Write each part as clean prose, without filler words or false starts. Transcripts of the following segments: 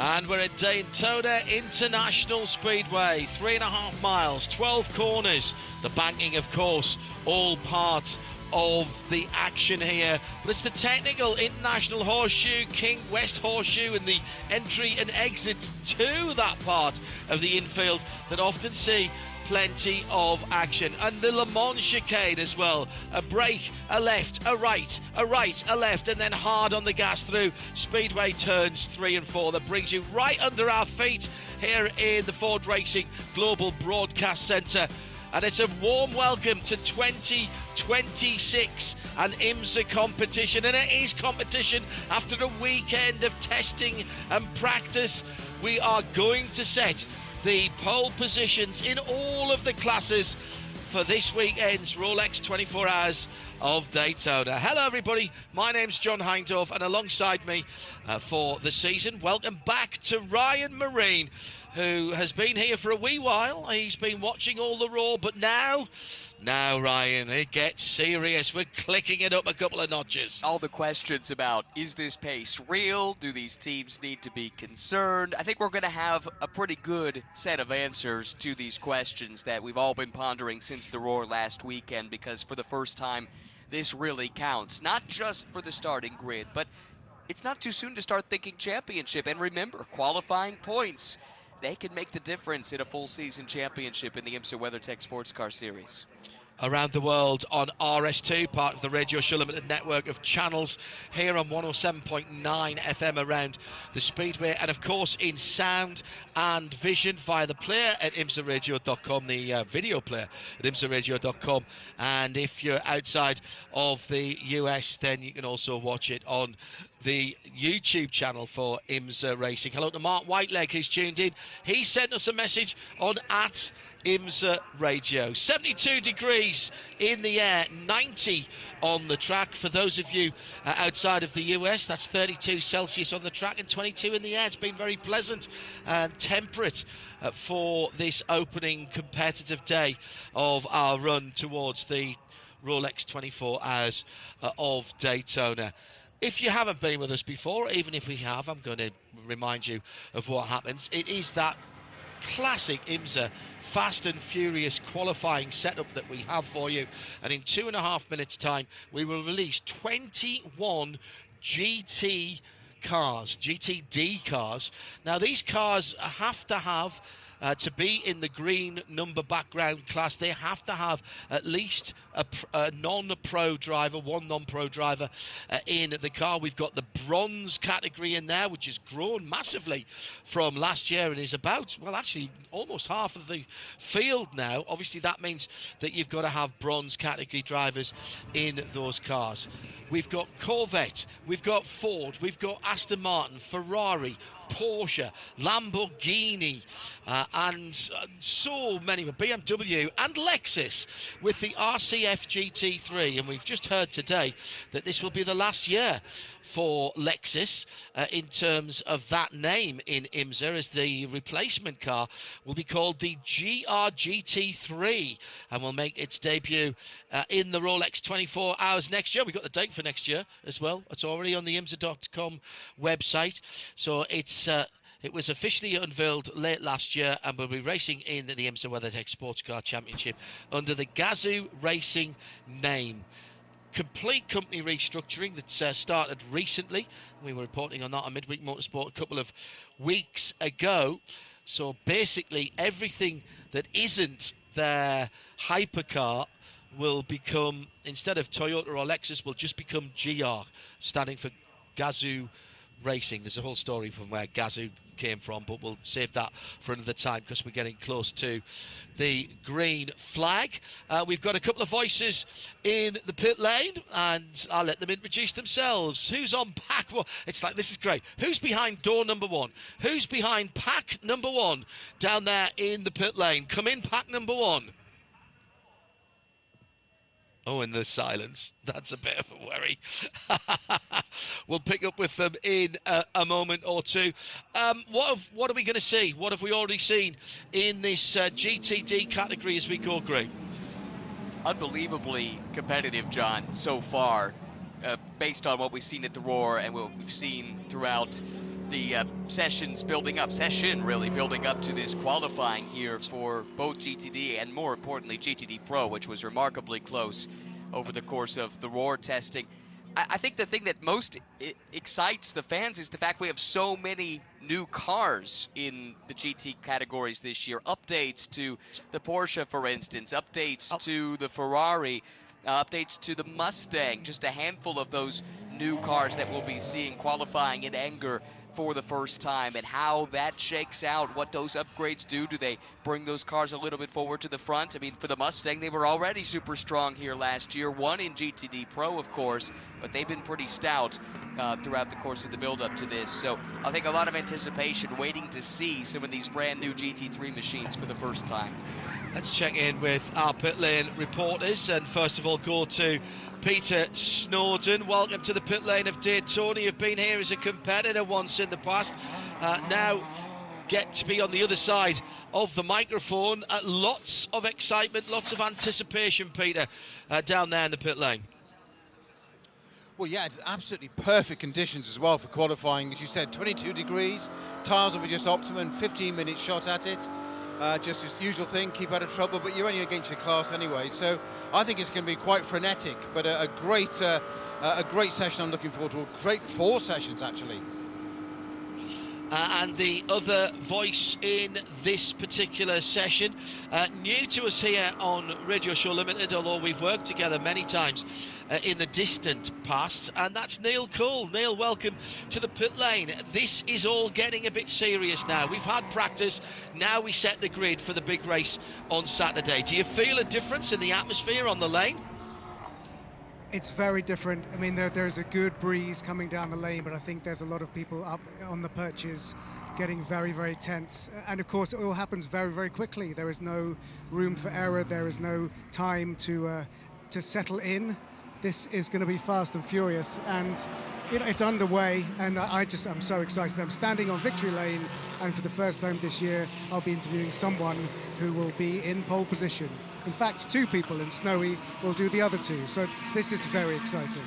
And we're at Daytona International Speedway, 3.5 miles, 12 corners. The banking, of course, all part of the action here. But it's the technical International Horseshoe, King West Horseshoe, and the entry and exits to that part of the infield that often see plenty of action. And the Le Mans chicane as well. A brake, a left, a right, a right, a left, and then hard on the gas through Speedway turns 3 and 4. That brings you right under our feet here in the Ford Racing Global Broadcast Centre. And it's a warm welcome to 2026, an IMSA competition. And it is competition after a weekend of testing and practice. We are going to set the pole positions in all of the classes for this weekend's Rolex 24 Hours of Daytona. Hello everybody, my name's John Hindorf, and alongside me for the season, welcome back to Ryan Marine, who has been here for a wee while. He's been watching all the Raw, but now Ryan, it gets serious. We're clicking it up a couple of notches. All the questions about, is this pace real? Do these teams need to be concerned? I think we're going to have a pretty good set of answers to these questions that we've all been pondering since the Roar last weekend, because for the first time, this really counts. Not just for the starting grid, but it's not too soon to start thinking championship. And remember, qualifying points, they can make the difference in a full season championship in the IMSA WeatherTech Sports Car Series. Around the world on RS2, part of the Radio Show Limited network of channels, here on 107.9 FM around the Speedway, and of course in sound and vision via the player at imsaradio.com, the video player at imsaradio.com. And if you're outside of the US, then you can also watch it on the YouTube channel for IMSA Racing. Hello to Mark Whiteleg, who's tuned in. He sent us a message on at IMSA Radio. 72 degrees in the air, 90 on the track. For those of you outside of the US, that's 32 Celsius on the track and 22 in the air. It's been very pleasant and temperate for this opening competitive day of our run towards the Rolex 24 Hours of Daytona. If you haven't been with us before, even if we have, I'm going to remind you of what happens. It is that classic IMSA fast and furious qualifying setup that we have for you, and in 2.5 minutes time we will release 21 GTD cars. Now these cars have to have to be in the green number background class, they have to have at least a non-pro driver, one non-pro driver in the car. We've got the bronze category in there, which has grown massively from last year and is about, well, actually almost half of the field now. Obviously that means that you've got to have bronze category drivers in those cars. We've got Corvette, we've got Ford, we've got Aston Martin, Ferrari, Porsche, Lamborghini, and so many, BMW and Lexus with the RCF GT3. And we've just heard today that this will be the last year for Lexus in terms of that name in IMSA, as the replacement car will be called the GR-GT3 and will make its debut in the Rolex 24 Hours next year. We've got the date for next year as well. It's already on the IMSA.com website. So it was officially unveiled late last year and will be racing in the IMSA WeatherTech Sports Car Championship under the Gazoo Racing name. Complete company restructuring that started recently. We were reporting on that on Midweek Motorsport a couple of weeks ago. So basically everything that isn't their hypercar will become, instead of Toyota or Lexus, will just become GR, standing for Gazoo Racing. There's a whole story from where Gazoo came from, but we'll save that for another time because we're getting close to the green flag. We've got a couple of voices in the pit lane, and I'll let them introduce themselves. Who's on pack? Well, it's like, this is great. Who's behind door number 1? Who's behind pack number 1 down there in the pit lane? Come in, pack number 1. Oh, and the silence. That's a bit of a worry. We'll pick up with them in a moment or two. What are we going to see? What have we already seen in this GTD category as we go, Greg? Unbelievably competitive, John, so far, based on what we've seen at the Roar and what we've seen throughout the session really building up to this qualifying here for both GTD and, more importantly, GTD Pro, which was remarkably close over the course of the Roar testing. I think the thing that most excites the fans is the fact we have so many new cars in the GT categories this year. Updates to the Porsche, for instance, updates to the Ferrari, updates to the Mustang, just a handful of those new cars that we'll be seeing qualifying in anger for the first time, and how that shakes out, what those upgrades do. Do they bring those cars a little bit forward to the front? I mean, for the Mustang, they were already super strong here last year, won in GTD Pro, of course, but they've been pretty stout throughout the course of the build-up to this. So I think a lot of anticipation, waiting to see some of these brand new GT3 machines for the first time. Let's check in with our pit lane reporters, and first of all go to Peter Snowden. Welcome to the pit lane of Daytona. You've been here as a competitor once in the past, now get to be on the other side of the microphone. Lots of excitement, lots of anticipation, Peter, down there in the pit lane. Well, yeah, it's absolutely perfect conditions as well for qualifying. As you said, 22 degrees, tyres will be just optimum, 15-minute shot at it. Just as usual thing, keep out of trouble, but you're only against your class anyway. So I think it's going to be quite frenetic, but a great session. I'm looking forward to a great 4 sessions, actually. And the other voice in this particular session, new to us here on Radio Show Limited, although we've worked together many times in the distant past, and that's Neil Cole. Neil, welcome to the pit lane. This is all getting a bit serious now. We've had practice, now we set the grid for the big race on Saturday. Do you feel a difference in the atmosphere on the lane? It's very different. I mean, there's a good breeze coming down the lane, but I think there's a lot of people up on the perches getting very, very tense. And of course, it all happens very, very quickly. There is no room for error. There is no time to settle in. This is going to be fast and furious, and it's underway, and I'm so excited. I'm standing on victory lane, and for the first time this year, I'll be interviewing someone who will be in pole position. In fact, 2 people, and Snowy will do the other 2. So this is very exciting.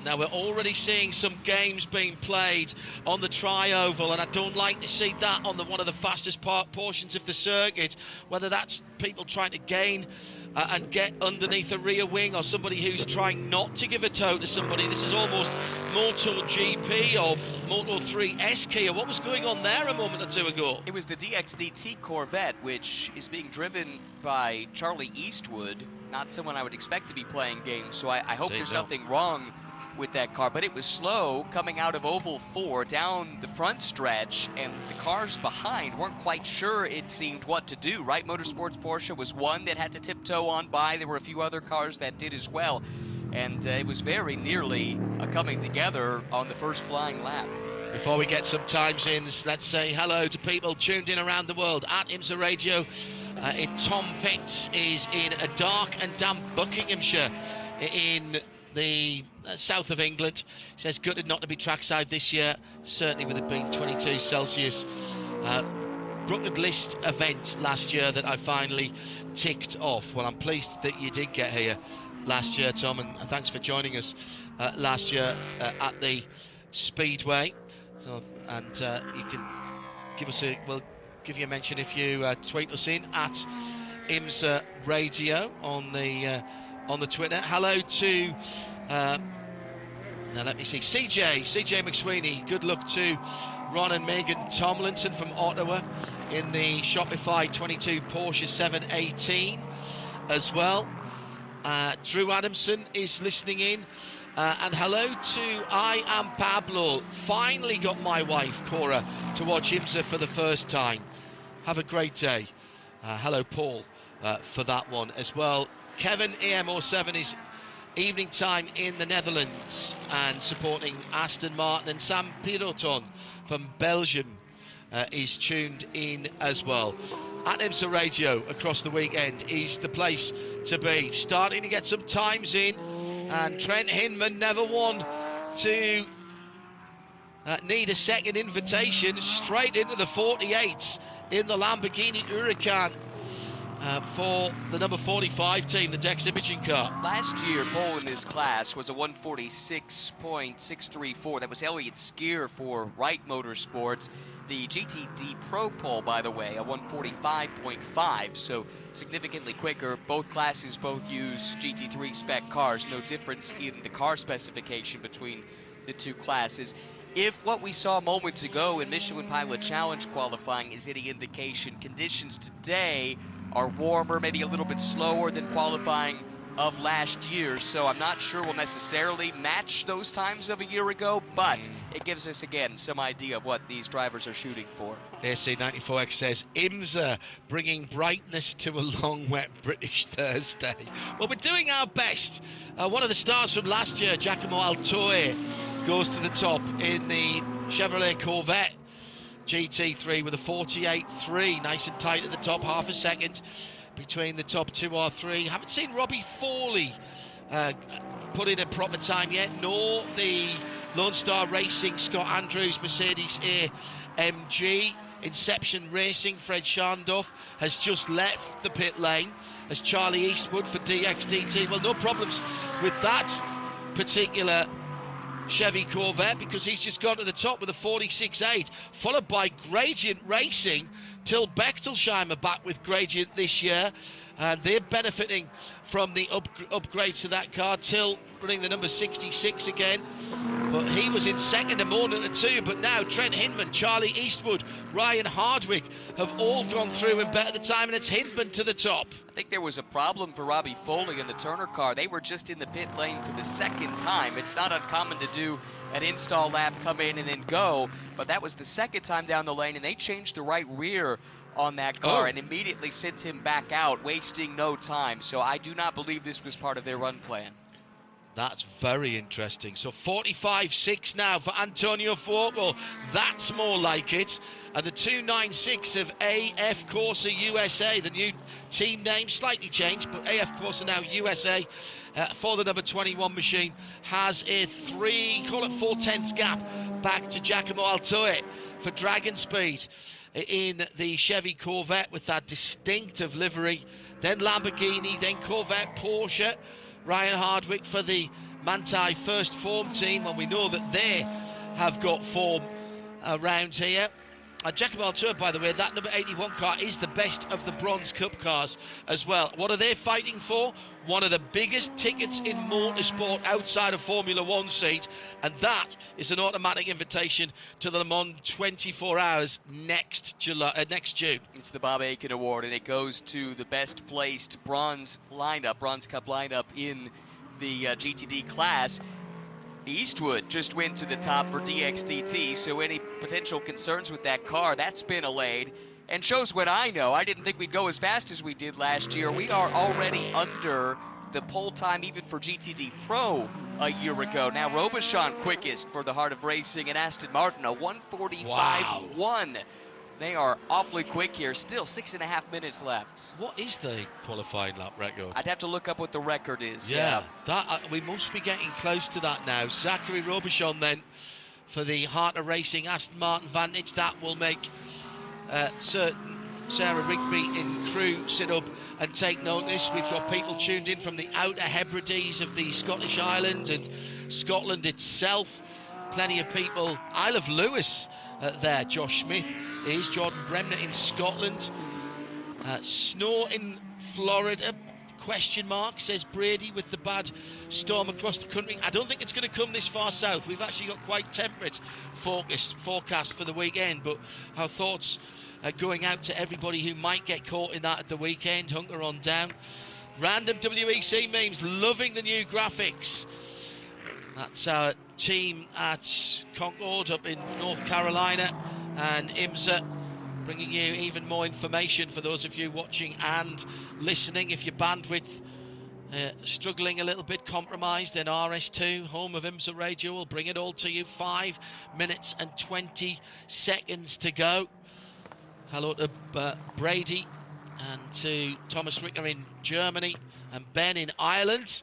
Now we're already seeing some games being played on the tri-oval, and I don't like to see that on one of the fastest portions of the circuit, whether that's people trying to gain and get underneath a rear wing, or somebody who's trying not to give a toe to somebody. This is almost MotoGP or Moto3 SECA. What was going on there a moment or 2 ago? It was the DXDT Corvette, which is being driven by Charlie Eastwood, not someone I would expect to be playing games, so I hope there's nothing wrong with that car, but it was slow coming out of Oval 4 down the front stretch, and the cars behind weren't quite sure, it seemed, what to do, right? Motorsports Porsche was one that had to tiptoe on by. There were a few other cars that did as well, and it was very nearly coming together on the first flying lap. Before we get some times in, let's say hello to people tuned in around the world at IMSA Radio. Tom Pitts is in a dark and damp Buckinghamshire in the south of England. He says gutted not to be trackside this year, certainly with it being 22 Celsius. Bucket list event last year that I finally ticked off. Well, I'm pleased that you did get here last year, Tom, and thanks for joining us last year at the Speedway. So, and you can give us we'll give you a mention if you tweet us in at IMSA Radio on the Twitter. Hello to now let me see, CJ McSweeney. Good luck to Ron and Megan Tomlinson from Ottawa in the Shopify 22 Porsche 718 as well. Drew Adamson is listening in. And hello to I Am Pablo. Finally got my wife, Cora, to watch IMSA for the first time. Have a great day. Hello, Paul, for that one as well. Kevin, AM07, is evening time in the Netherlands and supporting Aston Martin. And Sam Piroton from Belgium is tuned in as well. At IMSA Radio across the weekend is the place to be. Starting to get some times in. And Trent Hinman, never one to need a second invitation, straight into the 48s in the Lamborghini Huracan. for the number 45 team, the Dex Imaging car. Last year, pole in this class was a 146.634. That was Elliott Skier for Wright Motorsports. The GTD Pro pole, by the way, a 145.5, so significantly quicker. Both classes both use GT3 spec cars. No difference in the car specification between the two classes. If what we saw moments ago in Michelin Pilot Challenge qualifying is any indication, conditions today are warmer, maybe a little bit slower than qualifying of last year, so I'm not sure we'll necessarily match those times of a year ago, but it gives us, again, some idea of what these drivers are shooting for. AC94X says, IMSA bringing brightness to a long, wet British Thursday. Well, we're doing our best. One of the stars from last year, Giacomo Altoe, goes to the top in the Chevrolet Corvette GT3 with a 48.3, nice and tight at the top, half a second between the top two or three. Haven't seen Robbie Fawley put in a proper time yet, nor the Lone Star Racing Scott Andrews Mercedes AMG. Inception Racing, Fred Scharndorf has just left the pit lane as Charlie Eastwood for DXDT. Well, no problems with that particular Chevy Corvette because he's just got to the top with a 46.8, followed by Gradient Racing. Till Bechtelsheimer back with Gradient this year, and they're benefiting from the upgrades to that car. Till running the number 66 again, but he was in second a moment or two. But now Trent Hinman, Charlie Eastwood, Ryan Hardwick have all gone through and better the time, and it's Hinman to the top. I think there was a problem for Robbie Foley in the Turner car. They were just in the pit lane for the second time. It's not uncommon to do an install lap, come in and then go, but that was the second time down the lane, and they changed the right rear on that car and immediately sent him back out, wasting no time. So I do not believe this was part of their run plan. That's very interesting. So 45.6 now for Antonio Fuoco. That's more like it. And the 296 of AF Corsa USA, the new team name, slightly changed, but AF Corsa now USA for the number 21 machine, has a 4/10 gap back to Giacomo Altoe for Dragon Speed in the Chevy Corvette with that distinctive livery. Then Lamborghini, then Corvette, Porsche. Ryan Hardwick for the Manthey First Form team, and we know that they have got form around here. Giacomo Altoe, by the way, that number 81 car is the best of the Bronze Cup cars as well. What are they fighting for? One of the biggest tickets in motorsport outside of Formula One seat, and that is an automatic invitation to the Le Mans 24 Hours next June. It's the Bob Akin Award, and it goes to the best placed Bronze Cup lineup in the GTD class. Eastwood just went to the top for DXDT, so any potential concerns with that car, that's been allayed. And shows what I know. I didn't think we'd go as fast as we did last year. We are already under the pole time even for GTD Pro a year ago. Now Robichon quickest for the Heart of Racing, and Aston Martin a 1:45.1. They are awfully quick here. Still 6.5 minutes left. What is the qualifying lap record? I'd have to look up what the record is. Yeah. That we must be getting close to that now. Zachary Robichon then for the Heart of Racing Aston Martin Vantage. That will make certain Sarah Rigby in crew sit up and take notice. We've got people tuned in from the Outer Hebrides of the Scottish Islands and Scotland itself. Plenty of people. Isle of Lewis there. Josh Smith is. Jordan Bremner in Scotland. Snow in Florida, question mark, says Brady, with the bad storm across the country. I don't think it's going to come this far south. We've actually got quite temperate forecast for the weekend, but our thoughts are going out to everybody who might get caught in that at the weekend. Hunker on down. Random WEC memes, loving the new graphics. That's our team at Concord up in North Carolina, and IMSA bringing you even more information for those of you watching and listening. If your bandwidth struggling a little bit, compromised, then RS2, home of IMSA Radio, will bring it all to you. 5 minutes and 20 seconds to go. Hello to Brady and to Thomas Ricker in Germany and Ben in Ireland.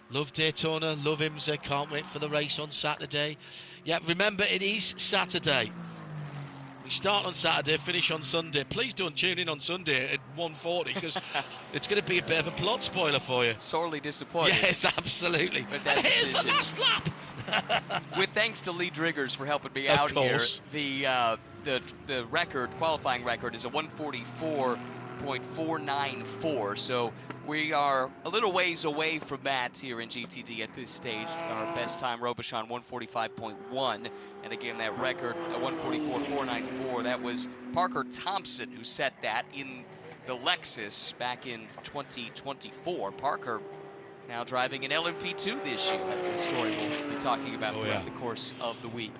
Love Daytona, love IMSA, can't wait for the race on Saturday. Yeah, remember, it is Saturday. We start on Saturday, finish on Sunday. Please don't tune in on Sunday at 1:40 because it's going to be a bit of a plot spoiler for you. Sorely disappointed. Yes, absolutely. With that And here's decision. the last lap. With thanks to Lee Driggers for helping me Of out course. here. The record, qualifying record, is a 144.494. So we are a little ways away from that here in GTD at this stage. Our best time, Robichon, 145.1. And again, that record, 144.494, that was Parker Thompson who set that in the Lexus back in 2024. Parker now driving an LMP2 this year. That's a story we'll be talking about throughout the course of the week.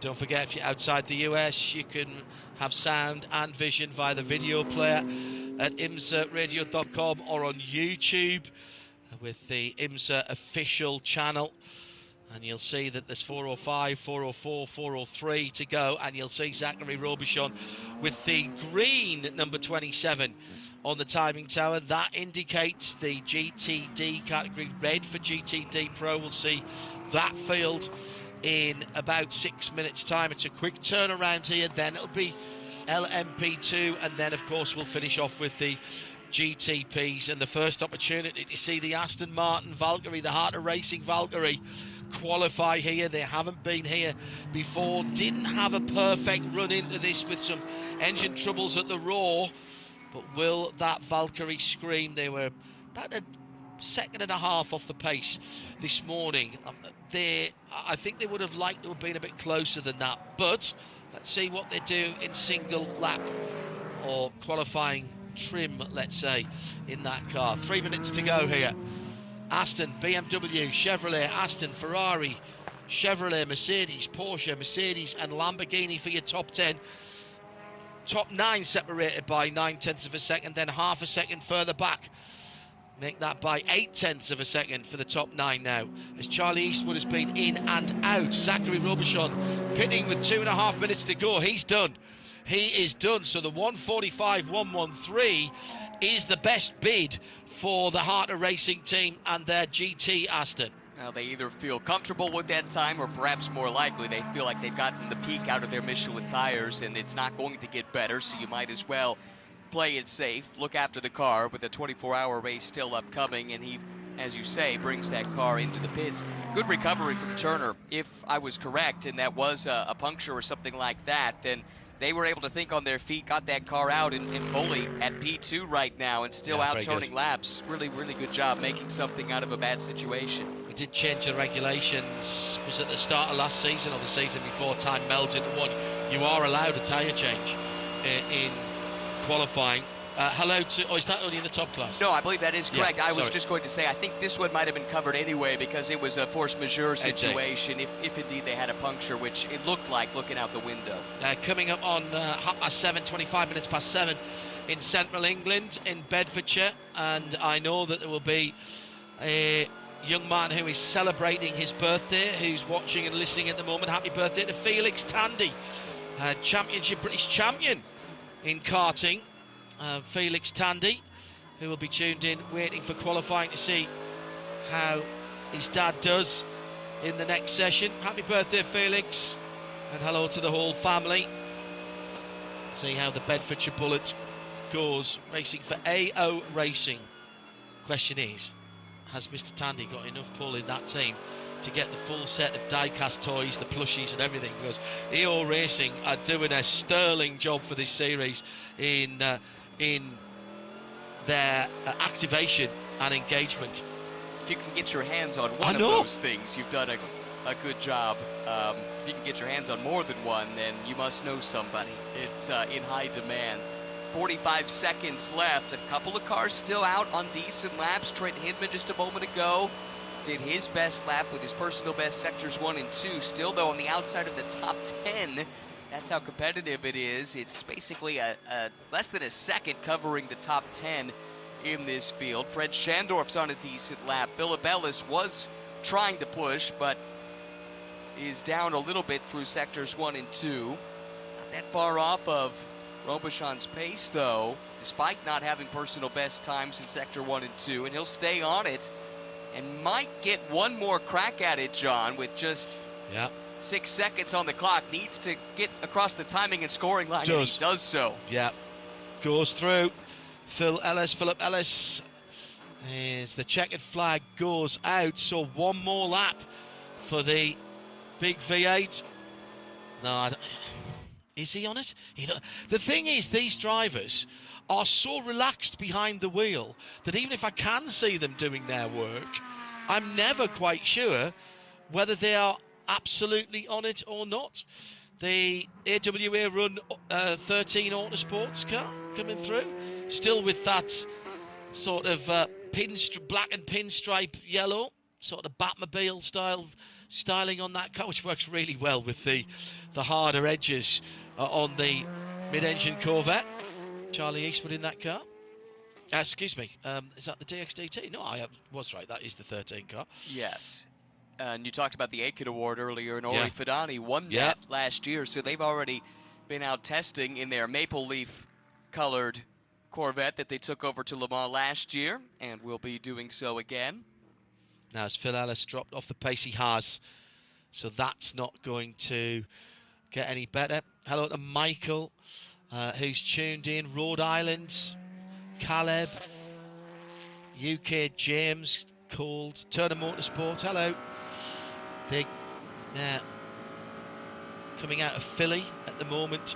Don't forget, if you're outside the US, you can have sound and vision via the video player at IMSAradio.com or on YouTube with the IMSA official channel. And you'll see that there's 405, 404, 403 to go. And you'll see Zachary Robichon with the green number 27 on the timing tower. That indicates the GTD category. Red for GTD Pro. We'll see that field in about 6 minutes' time. It's a quick turnaround here. Then it'll be LMP2. And then, of course, we'll finish off with the GTPs. And the first opportunity to see the Aston Martin Valkyrie, the Heart of Racing Valkyrie, qualify here. They haven't been here before, didn't have a perfect run into this with some engine troubles at the Raw, but will that Valkyrie scream? They were about a second and a half off the pace this morning. I think they would have liked to have been a bit closer than that, but let's see what they do in single lap or qualifying trim, let's say, in that car. 3 minutes to go here. Aston, BMW, Chevrolet, Aston, Ferrari, Chevrolet, Mercedes, Porsche, Mercedes and Lamborghini for your top 10. Top 9 separated by 9/10 of a second, then half a second further back. Make that by 8/10 of a second for the top 9 now, as Charlie Eastwood has been in and out. Zachary Robichon pitting with 2.5 minutes to go. He's done. He is done. So the 145.113 is the best bid for the Heart of Racing team and their GT Aston. Now, they either feel comfortable with that time, or perhaps more likely they feel like they've gotten the peak out of their Michelin tires and it's not going to get better, so you might as well play it safe, look after the car with a 24-hour race still upcoming, and he, as you say, brings that car into the pits. Good recovery from Turner. If I was correct and that was a puncture or something like that, then they were able to think on their feet, got that car out, and Foley at P2 right now and still out turning laps. Really, really good job making something out of a bad situation. We did change the regulations. Was it the start of last season or the season before time melds into one? You are allowed a tyre change in qualifying. Hello to, is that only in the top class? No, I believe that is correct. Yeah, I was just going to say, I think this one might have been covered anyway because it was a force majeure situation if indeed they had a puncture, which it looked like looking out the window. Coming up on 7:25, 25 minutes past 7 in central England, in Bedfordshire, and I know that there will be a young man who is celebrating his birthday, who's watching and listening at the moment. Happy birthday to Felix Tandy, championship British champion in karting. Felix Tandy, who will be tuned in waiting for qualifying to see how his dad does in the next session. Happy birthday, Felix, and hello to the whole family. See how the Bedfordshire Bullet goes, racing for AO Racing. Question is, has Mr. Tandy got enough pull in that team to get the full set of die-cast toys, the plushies and everything? Because AO Racing are doing a sterling job for this series in their activation and engagement. If you can get your hands on one of those things, you've done a good job. If you can get your hands on more than one, then you must know somebody. It's in high demand. 45 seconds left. A couple of cars still out on decent laps. Trent Hindman just a moment ago did his best lap with his personal best sectors 1 and 2. Still, though, on the outside of the top 10. That's how competitive it is. It's basically a less than a second covering the top 10 in this field. Fred Schandorf's on a decent lap. Philip Ellis was trying to push, but is down a little bit through sectors 1 and 2. Not that far off of Robichon's pace, though, despite not having personal best times in sector 1 and 2, and he'll stay on it and might get one more crack at it, John, with just 6 seconds on the clock, needs to get across the timing and scoring line, and he does so. Yeah, goes through. Philip Ellis, as the checkered flag goes out, so one more lap for the big V8. No, is he on it? The thing is, these drivers are so relaxed behind the wheel that even if I can see them doing their work, I'm never quite sure whether they are absolutely on it or not. The AWA Run 13 Autosports car coming through, still with that sort of black and pinstripe yellow, sort of Batmobile styling on that car, which works really well with the harder edges on the mid-engine Corvette. Charlie Eastwood in that car. Excuse me, is that the DXDT? No, I was right, that is the 13 car. Yes. And you talked about the AKIT award earlier, and Ori Fidani won that last year, so they've already been out testing in their maple leaf colored Corvette that they took over to Le Mans last year, and will be doing so again. Now, as Phil Ellis dropped off the pace he has, so that's not going to get any better. Hello to Michael, who's tuned in. Rhode Island, Caleb, UK James called. Turner Motorsport, hello. They coming out of Philly at the moment.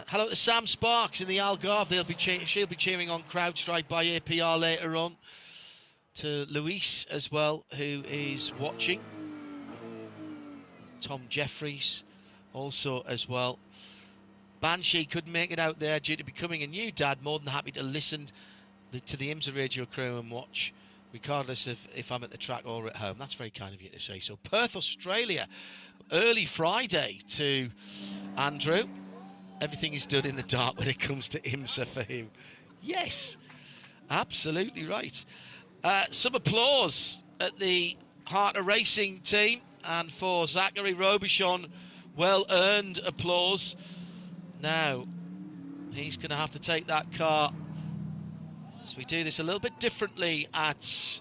Hello to Sam Sparks in the Algarve. She'll be cheering on CrowdStrike by APR later on. To Luis as well, who is watching. Tom Jeffries also as well. Banshee couldn't make it out there due to becoming a new dad. More than happy to listen to the IMSA radio crew and watch, regardless of if I'm at the track or at home. That's very kind of you to say so. Perth, Australia, early Friday to Andrew. Everything is done in the dark when it comes to IMSA for him. Yes, absolutely right. Some applause at the Heart of Racing team, and for Zachary Robichon, well-earned applause. Now, he's going to have to take that car. So we do this a little bit differently at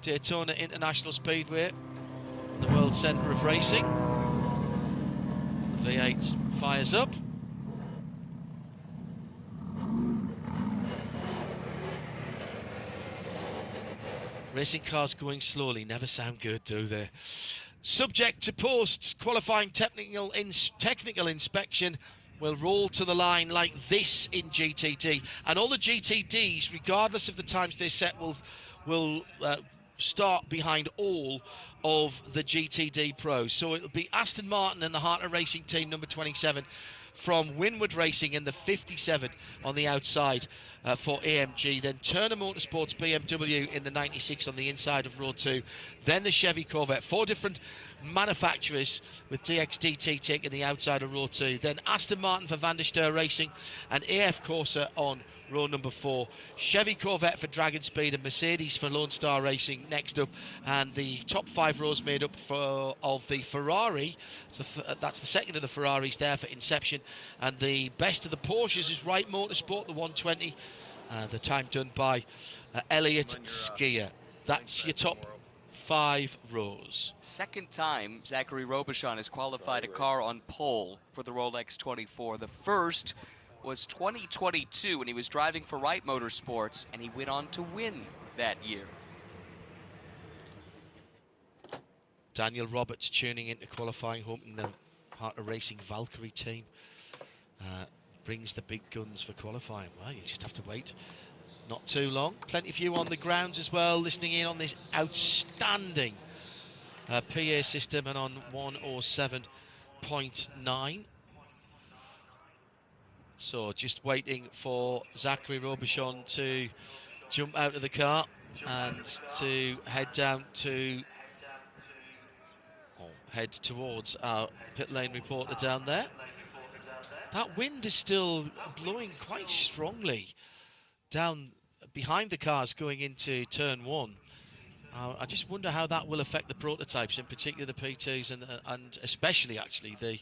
Daytona International Speedway, the World Centre of Racing. The V8 fires up. Racing cars going slowly never sound good, do they? Subject to post-qualifying technical inspection, will roll to the line like this in GTD. And all the GTDs, regardless of the times they set, will start behind all of the GTD Pros. So it'll be Aston Martin and the Heart of Racing team, number 27, from Winward Racing in the 57 on the outside for AMG, then Turner Motorsports BMW in the 96 on the inside of row 2, then the Chevy Corvette. 4 different manufacturers with DXDT taking the outside of row 2, then Aston Martin for Van der Steur Racing and AF Corsa on row number 4, Chevy Corvette for Dragon Speed and Mercedes for Lone Star Racing next up, and the top 5 rows made up of the Ferrari. So that's the second of the Ferraris there for Inception, and the best of the Porsches is Wright Motorsport, the 120, the time done by Elliott Skier. That's your top 5 rows. Second time Zachary Robichon has qualified a car on pole for the Rolex 24. The first was 2022 when he was driving for Wright Motorsports, and he went on to win that year. Daniel Roberts tuning into qualifying, hoping the Heart of Racing Valkyrie team brings the big guns for qualifying. Well, you just have to wait not too long. Plenty of you on the grounds as well, listening in on this outstanding PA system and on 107.9. So just waiting for Zachary Robichon to jump out of the car and to head down to, or head towards our pit lane reporter down there. That wind is still blowing quite strongly down behind the cars going into turn 1. I just wonder how that will affect the prototypes, in particular the P2s and especially actually the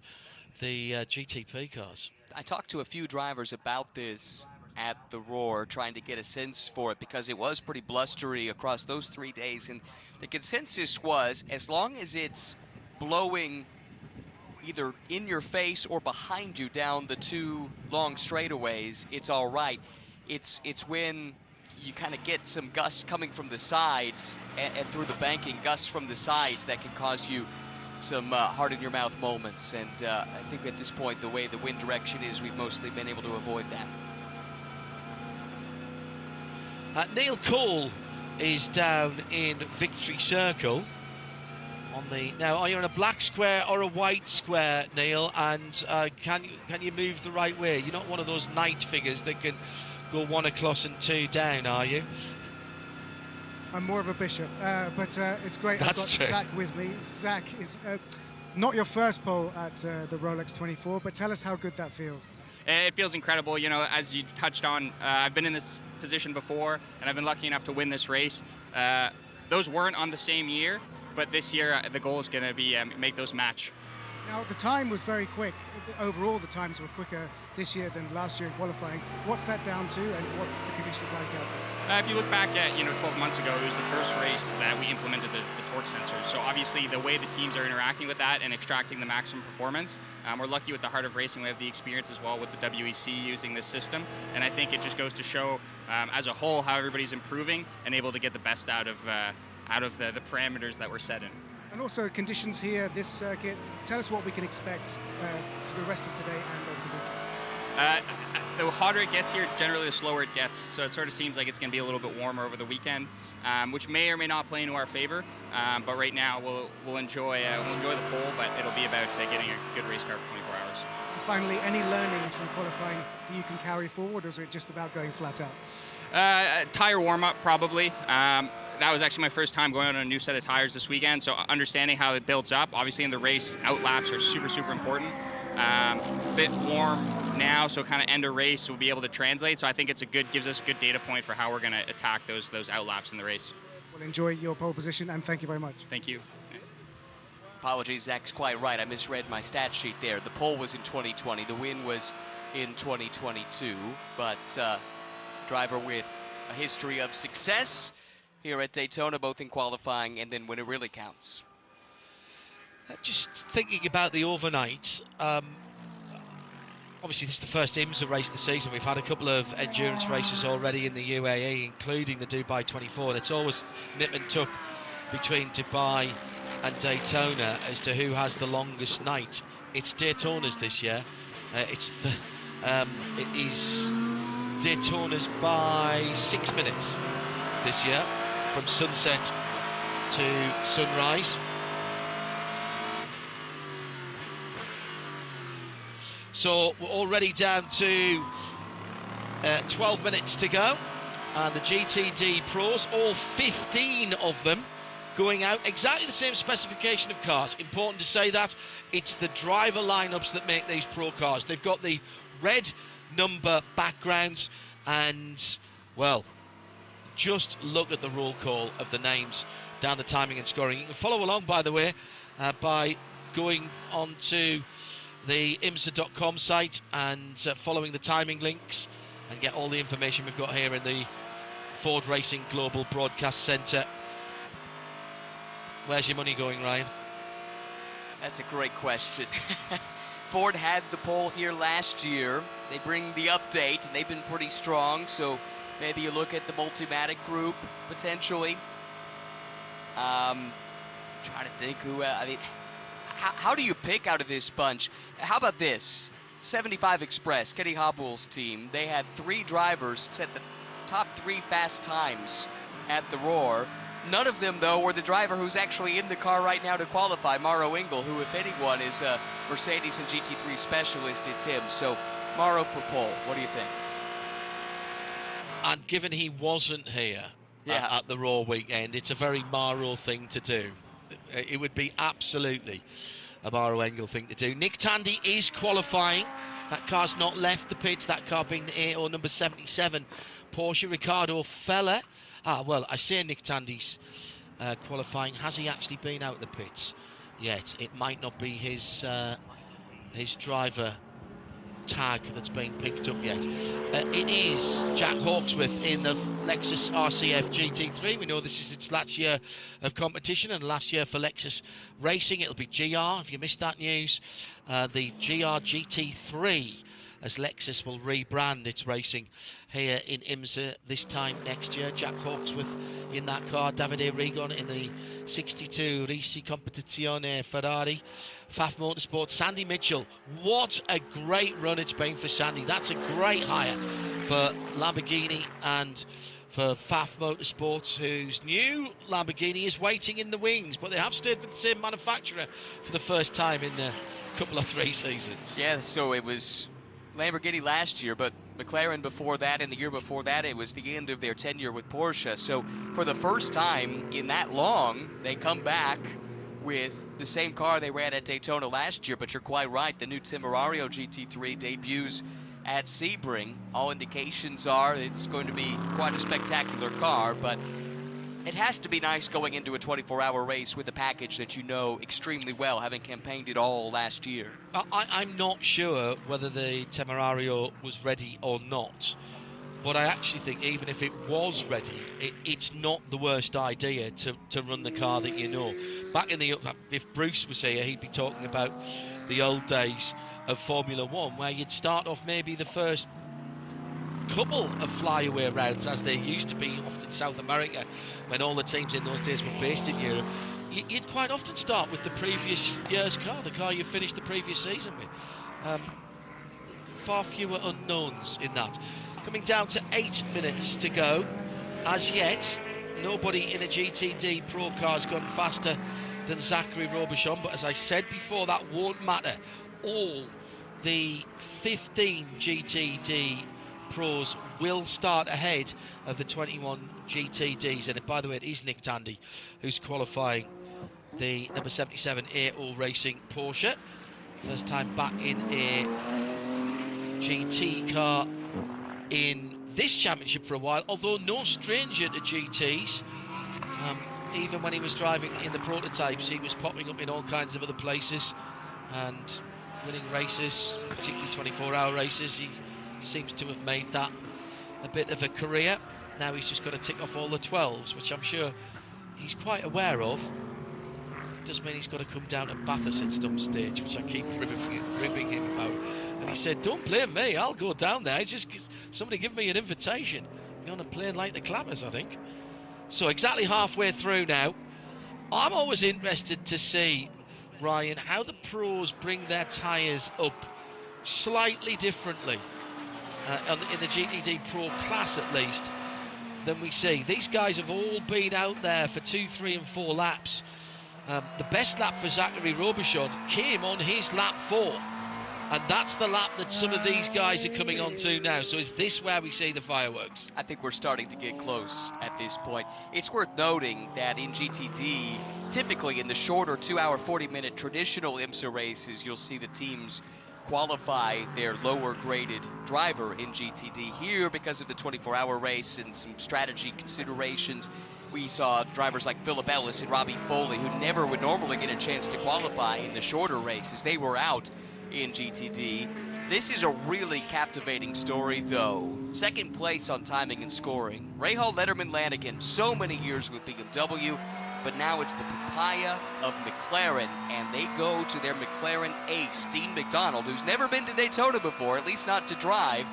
GTP cars. I talked to a few drivers about this at the Roar, trying to get a sense for it, because it was pretty blustery across those 3 days. And the consensus was, as long as it's blowing either in your face or behind you down the 2 long straightaways, it's all right. It's when you kind of get some gusts coming from the sides and through the banking, gusts from the sides, that can cause you some heart in your mouth moments. And I think at this point, the way the wind direction is, we've mostly been able to avoid that. Neil Cole is down in Victory Circle. Now, are you on a black square or a white square, Neil? And can you move the right way? You're not one of those knight figures that can go 1 across and 2 down, are you? I'm more of a bishop, but it's great. That's I've got true. Zach with me. Zach is not your first pole at the Rolex 24, but tell us how good that feels. It feels incredible. You know, as you touched on, I've been in this position before, and I've been lucky enough to win this race. Those weren't on the same year, but this year the goal is going to be make those match. Now, the time was very quick. Overall, the times were quicker this year than last year in qualifying. What's that down to, and what's the conditions like out there? If you look back at 12 months ago, it was the first race that we implemented the torque sensors. So obviously, the way the teams are interacting with that and extracting the maximum performance, we're lucky with the Heart of Racing. We have the experience as well with the WEC using this system, and I think it just goes to show, as a whole, how everybody's improving and able to get the best out of the parameters that we're set in. And also conditions here, this circuit. Tell us what we can expect for the rest of today and over the weekend. The hotter it gets here, generally the slower it gets. So it sort of seems like it's going to be a little bit warmer over the weekend, which may or may not play into our favor. But right now, we'll enjoy the pole, but it'll be about getting a good race car for 24 hours. And finally, any learnings from qualifying that you can carry forward, or is it just about going flat out? Tire warm-up, probably. That was actually my first time going on a new set of tires this weekend, so understanding how it builds up. Obviously in the race, outlaps are super, super important. A bit warm now, so kind of end of race we'll be able to translate. So I think gives us a good data point for how we're going to attack those outlaps in the race. Well, enjoy your pole position, and thank you very much. Thank you. Apologies, Zach's quite right. I misread my stat sheet there. The pole was in 2020. The win was in 2022. But driver with a history of success here at Daytona, both in qualifying and then when it really counts. Just thinking about the overnight, obviously this is the first IMSA race of the season. We've had a couple of endurance races already in the UAE, including the Dubai 24. It's always nip and tuck between Dubai and Daytona as to who has the longest night. It's Daytona's this year. It is Daytona's by 6 minutes this year, from sunset to sunrise. So we're already down to 12 minutes to go, and the GTD Pros, all 15 of them, going out exactly the same specification of cars. Important to say that it's the driver lineups that make these pro cars. They've got the red number backgrounds, and well, just look at the roll call of the names down the timing and scoring. You can follow along, by the way, by going on to the IMSA.com site and following the timing links, and get all the information we've got here in the Ford Racing Global Broadcast Centre. Where's your money going, Ryan? That's a great question. Ford had the pole here last year. They bring the update, and they've been pretty strong, so maybe you look at the Multimatic group, potentially. Trying to think who, I mean, how do you pick out of this bunch? How about this? 75 Express, Kenny Hobwell's team, they had 3 drivers set the top 3 fast times at the Roar. None of them, though, were the driver who's actually in the car right now to qualify, Mauro Engel, who, if anyone, is a Mercedes and GT3 specialist. It's him. So, Mauro for pole. What do you think? And given he wasn't here at the Raw weekend, it's a very Mauro thing to do. It would be absolutely a Mauro Engel thing to do. Nick Tandy is qualifying. That car's not left the pits, that car being the AO number 77 Porsche. Ricardo Feller. Well, I say Nick Tandy's qualifying. Has he actually been out the pits yet? It might not be his driver tag that's been picked up yet. It is Jack Hawksworth in the Lexus RCF GT3. We know this is its last year of competition and last year for Lexus Racing. It'll be GR, if you missed that news, the GR GT3, as Lexus will rebrand its racing here in IMSA this time next year. Jack Hawksworth in that car, Davide Rigon in the 62 Risi Competizione Ferrari, Pfaff Motorsport, Sandy Mitchell. What a great run it's been for Sandy. That's a great hire for Lamborghini and for Pfaff Motorsports, whose new Lamborghini is waiting in the wings, but they have stayed with the same manufacturer for the first time in a couple of 3 seasons. Yeah, so it was Lamborghini last year, but McLaren before that, and the year before that, it was the end of their tenure with Porsche. So for the first time in that long, they come back with the same car they ran at Daytona last year. But you're quite right, the new Temerario GT3 debuts at Sebring. All indications are it's going to be quite a spectacular car, but it has to be nice going into a 24-hour race with a package that you know extremely well, having campaigned it all last year. I'm not sure whether the Temerario was ready or not, but I actually think even if it was ready, it's not the worst idea to run the car that you know. Back in the, if Bruce was here, he'd be talking about the old days of Formula One, where you'd start off maybe the first couple of flyaway rounds, as they used to be often South America, when all the teams in those days were based in Europe. You'd quite often start with the previous year's car, the car you finished the previous season with. Far fewer unknowns in that. Coming down to 8 minutes to go. As yet, nobody in a GTD Pro car has gone faster than Zachary Robichon, but as I said before, that won't matter. All the 15 GTD Pros will start ahead of the 21 GTDs. And by the way, it is Nick Tandy who's qualifying the number 77 All Racing Porsche. First time back in a GT car in this championship for a while, although no stranger to GTs. Even when he was driving in the prototypes, he was popping up in all kinds of other places and winning races, particularly 24-hour races. He seems to have made that a bit of a career. Now he's just got to tick off all the 12s, which I'm sure he's quite aware of. It does mean he's got to come down to Bathurst at some stage, which I keep ribbing him about. And he said, don't blame me, I'll go down there. It's just somebody give me an invitation. Be on a plane like the Clappers, I think. So exactly halfway through now. I'm always interested to see, Ryan, how the pros bring their tyres up slightly differently. In the GTD Pro class at least, than we see. These guys have all been out there for 2, 3 and 4 laps. The best lap for Zachary Robichon came on his lap 4, and that's the lap that some of these guys are coming on to now. So is this where we see the fireworks? I think we're starting to get close at this point. It's worth noting that in GTD, typically in the shorter 2-hour, 40-minute traditional IMSA races, you'll see the teams qualify their lower graded driver in GTD. Here, because of the 24-hour race and some strategy considerations, we saw drivers like Philip Ellis and Robbie Foley, who never would normally get a chance to qualify in the shorter races. They were out in GTD. This is a really captivating story, though. Second place on timing and scoring. Rahal Letterman Lanigan, so many years with BMW, but now it's the papaya of McLaren, and they go to their McLaren ace, Dean McDonald, who's never been to Daytona before, at least not to drive.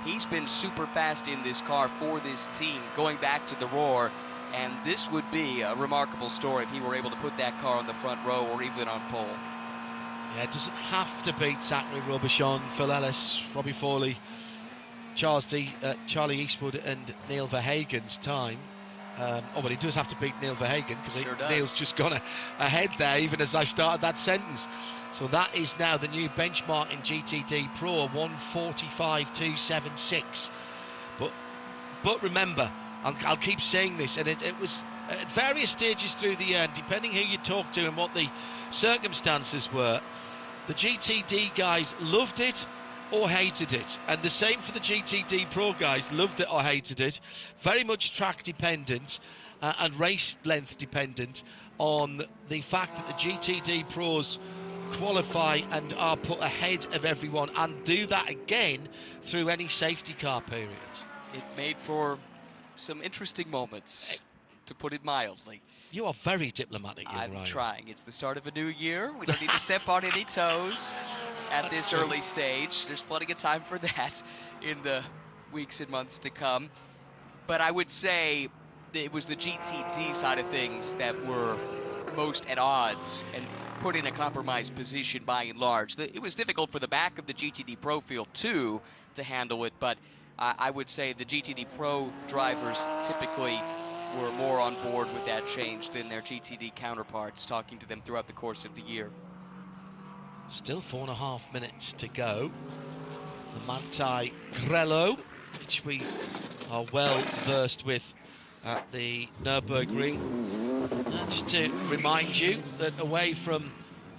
He's been super fast in this car for this team, going back to the Roar, and this would be a remarkable story if he were able to put that car on the front row or even on pole. Yeah, it doesn't have to beat Zachary Robichon, Phil Ellis, Robbie Foley, Charlie Eastwood and Neil Verhagen's time. But he does have to beat Neil Verhagen, because Neil's just gone ahead there even as I started that sentence. So that is now the new benchmark in GTD Pro, 1:45.276. But remember, I'll keep saying this, and it was at various stages through the year, and depending who you talk to and what the circumstances were, the GTD guys loved it or hated it, and the same for the GTD Pro guys, loved it or hated it. Very much track dependent and race length dependent on the fact that the GTD Pros qualify and are put ahead of everyone, and do that again through any safety car periods. It made for some interesting moments, to put it mildly. You are very diplomatic, young I'm Ryan. trying. It's the start of a new year. We don't need to step on any toes at this early stage. There's plenty of time for that in the weeks and months to come. But I would say that it was the GTD side of things that were most at odds and put in a compromised position by and large. It was difficult for the back of the GTD Pro field too to handle it, but I would say the GTD Pro drivers typically were more on board with that change than their GTD counterparts, talking to them throughout the course of the year. Still 4.5 minutes to go. The Manti Grello, which we are well versed with at the Nürburgring. And just to remind you that away from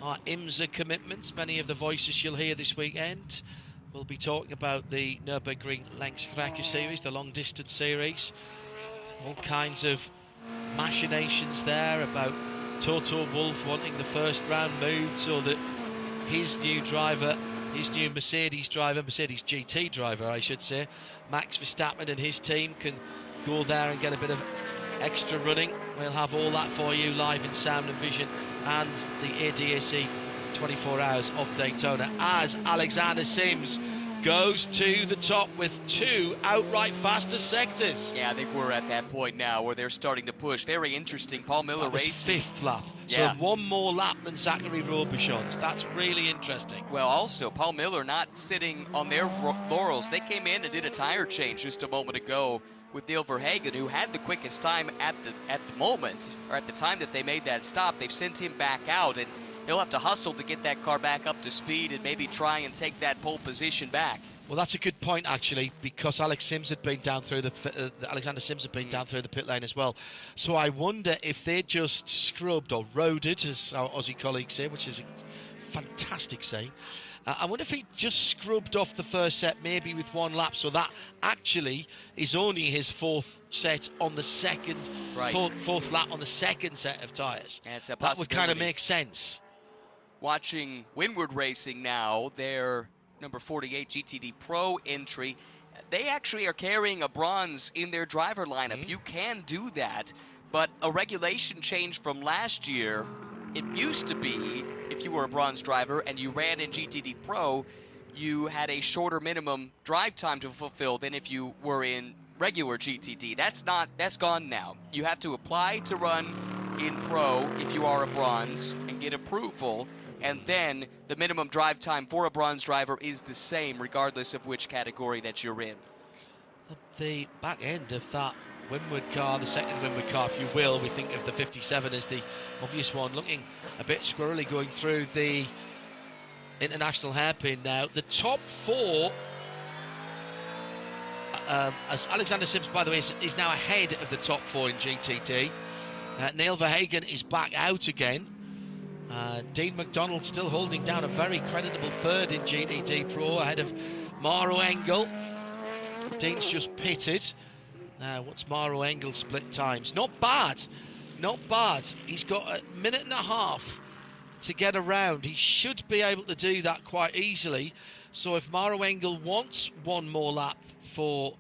our IMSA commitments, many of the voices you'll hear this weekend, we'll be talking about the Nürburgring Langstrecke series, the long distance series. All kinds of machinations there about Toto Wolff wanting the first round moved so that his new driver, his new Mercedes driver, Mercedes GT driver I should say, Max Verstappen and his team can go there and get a bit of extra running. We'll have all that for you live in sound and vision and the ADAC 24 hours of Daytona as Alexander Sims goes to the top with 2 outright fastest sectors. Yeah, I think we're at that point now where they're starting to push. Very interesting. Paul Miller racing. 5th lap. Yeah. So 1 more lap than Zachary Robichon's. That's really interesting. Well, also, Paul Miller not sitting on their laurels. They came in and did a tire change just a moment ago with Neil Verhagen, who had the quickest time at the moment, or at the time that they made that stop. They've sent him back out, and he'll have to hustle to get that car back up to speed and maybe try and take that pole position back. Well, that's a good point, actually, because Alexander Sims had been down through the pit lane as well. So I wonder if they just scrubbed or roaded, as our Aussie colleagues say, which is a fantastic saying. I wonder if he just scrubbed off the first set, maybe with 1 lap, so that actually is only his 4th set on the second, fourth lap on the second set of tyres. That would kind of make sense. Watching Windward Racing now, their number 48 GTD Pro entry, they actually are carrying a bronze in their driver lineup. You can do that, but a regulation change from last year, it used to be if you were a bronze driver and you ran in GTD Pro, you had a shorter minimum drive time to fulfill than if you were in regular GTD. That's gone now. You have to apply to run in Pro if you are a bronze and get approval, and then the minimum drive time for a bronze driver is the same regardless of which category that you're in. The back end of that Windward car, the second Windward car, if you will, we think of the 57 as the obvious one, looking a bit squirrely going through the international hairpin now. The top 4, as Alexander Sims, by the way, is now ahead of the top 4 in GTD. Neil Verhagen is back out again. Dean McDonald still holding down a very creditable 3rd in GTD Pro ahead of Maro Engel. Dean's just pitted. Now, what's Maro Engel's split times? Not bad, not bad. He's got 1.5 minutes to get around. He should be able to do that quite easily. So if Maro Engel wants 1 more lap for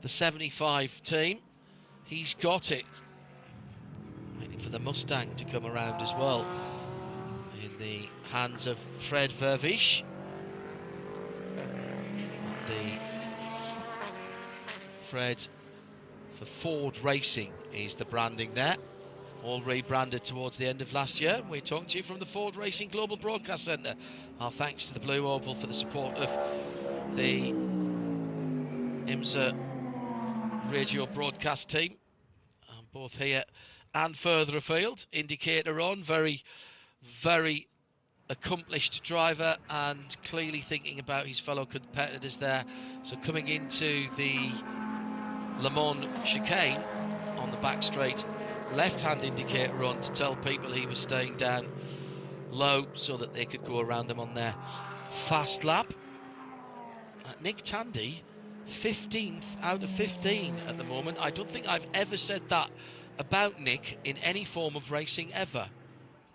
the 75 team, he's got it. Waiting for the Mustang to come around as well. In the hands of Fred Vervisch. The Fred for Ford Racing is the branding there. All rebranded towards the end of last year. We're talking to you from the Ford Racing Global Broadcast Centre. Our thanks to the Blue Opal for the support of the IMSA radio broadcast team. Both here and further afield. Indicator on, very accomplished driver and clearly thinking about his fellow competitors there. So coming into the Le Mans chicane on the back straight, left-hand indicator on to tell people he was staying down low so that they could go around them on their fast lap. Nick Tandy, 15th out of 15 at the moment. I don't think I've ever said that about Nick in any form of racing ever.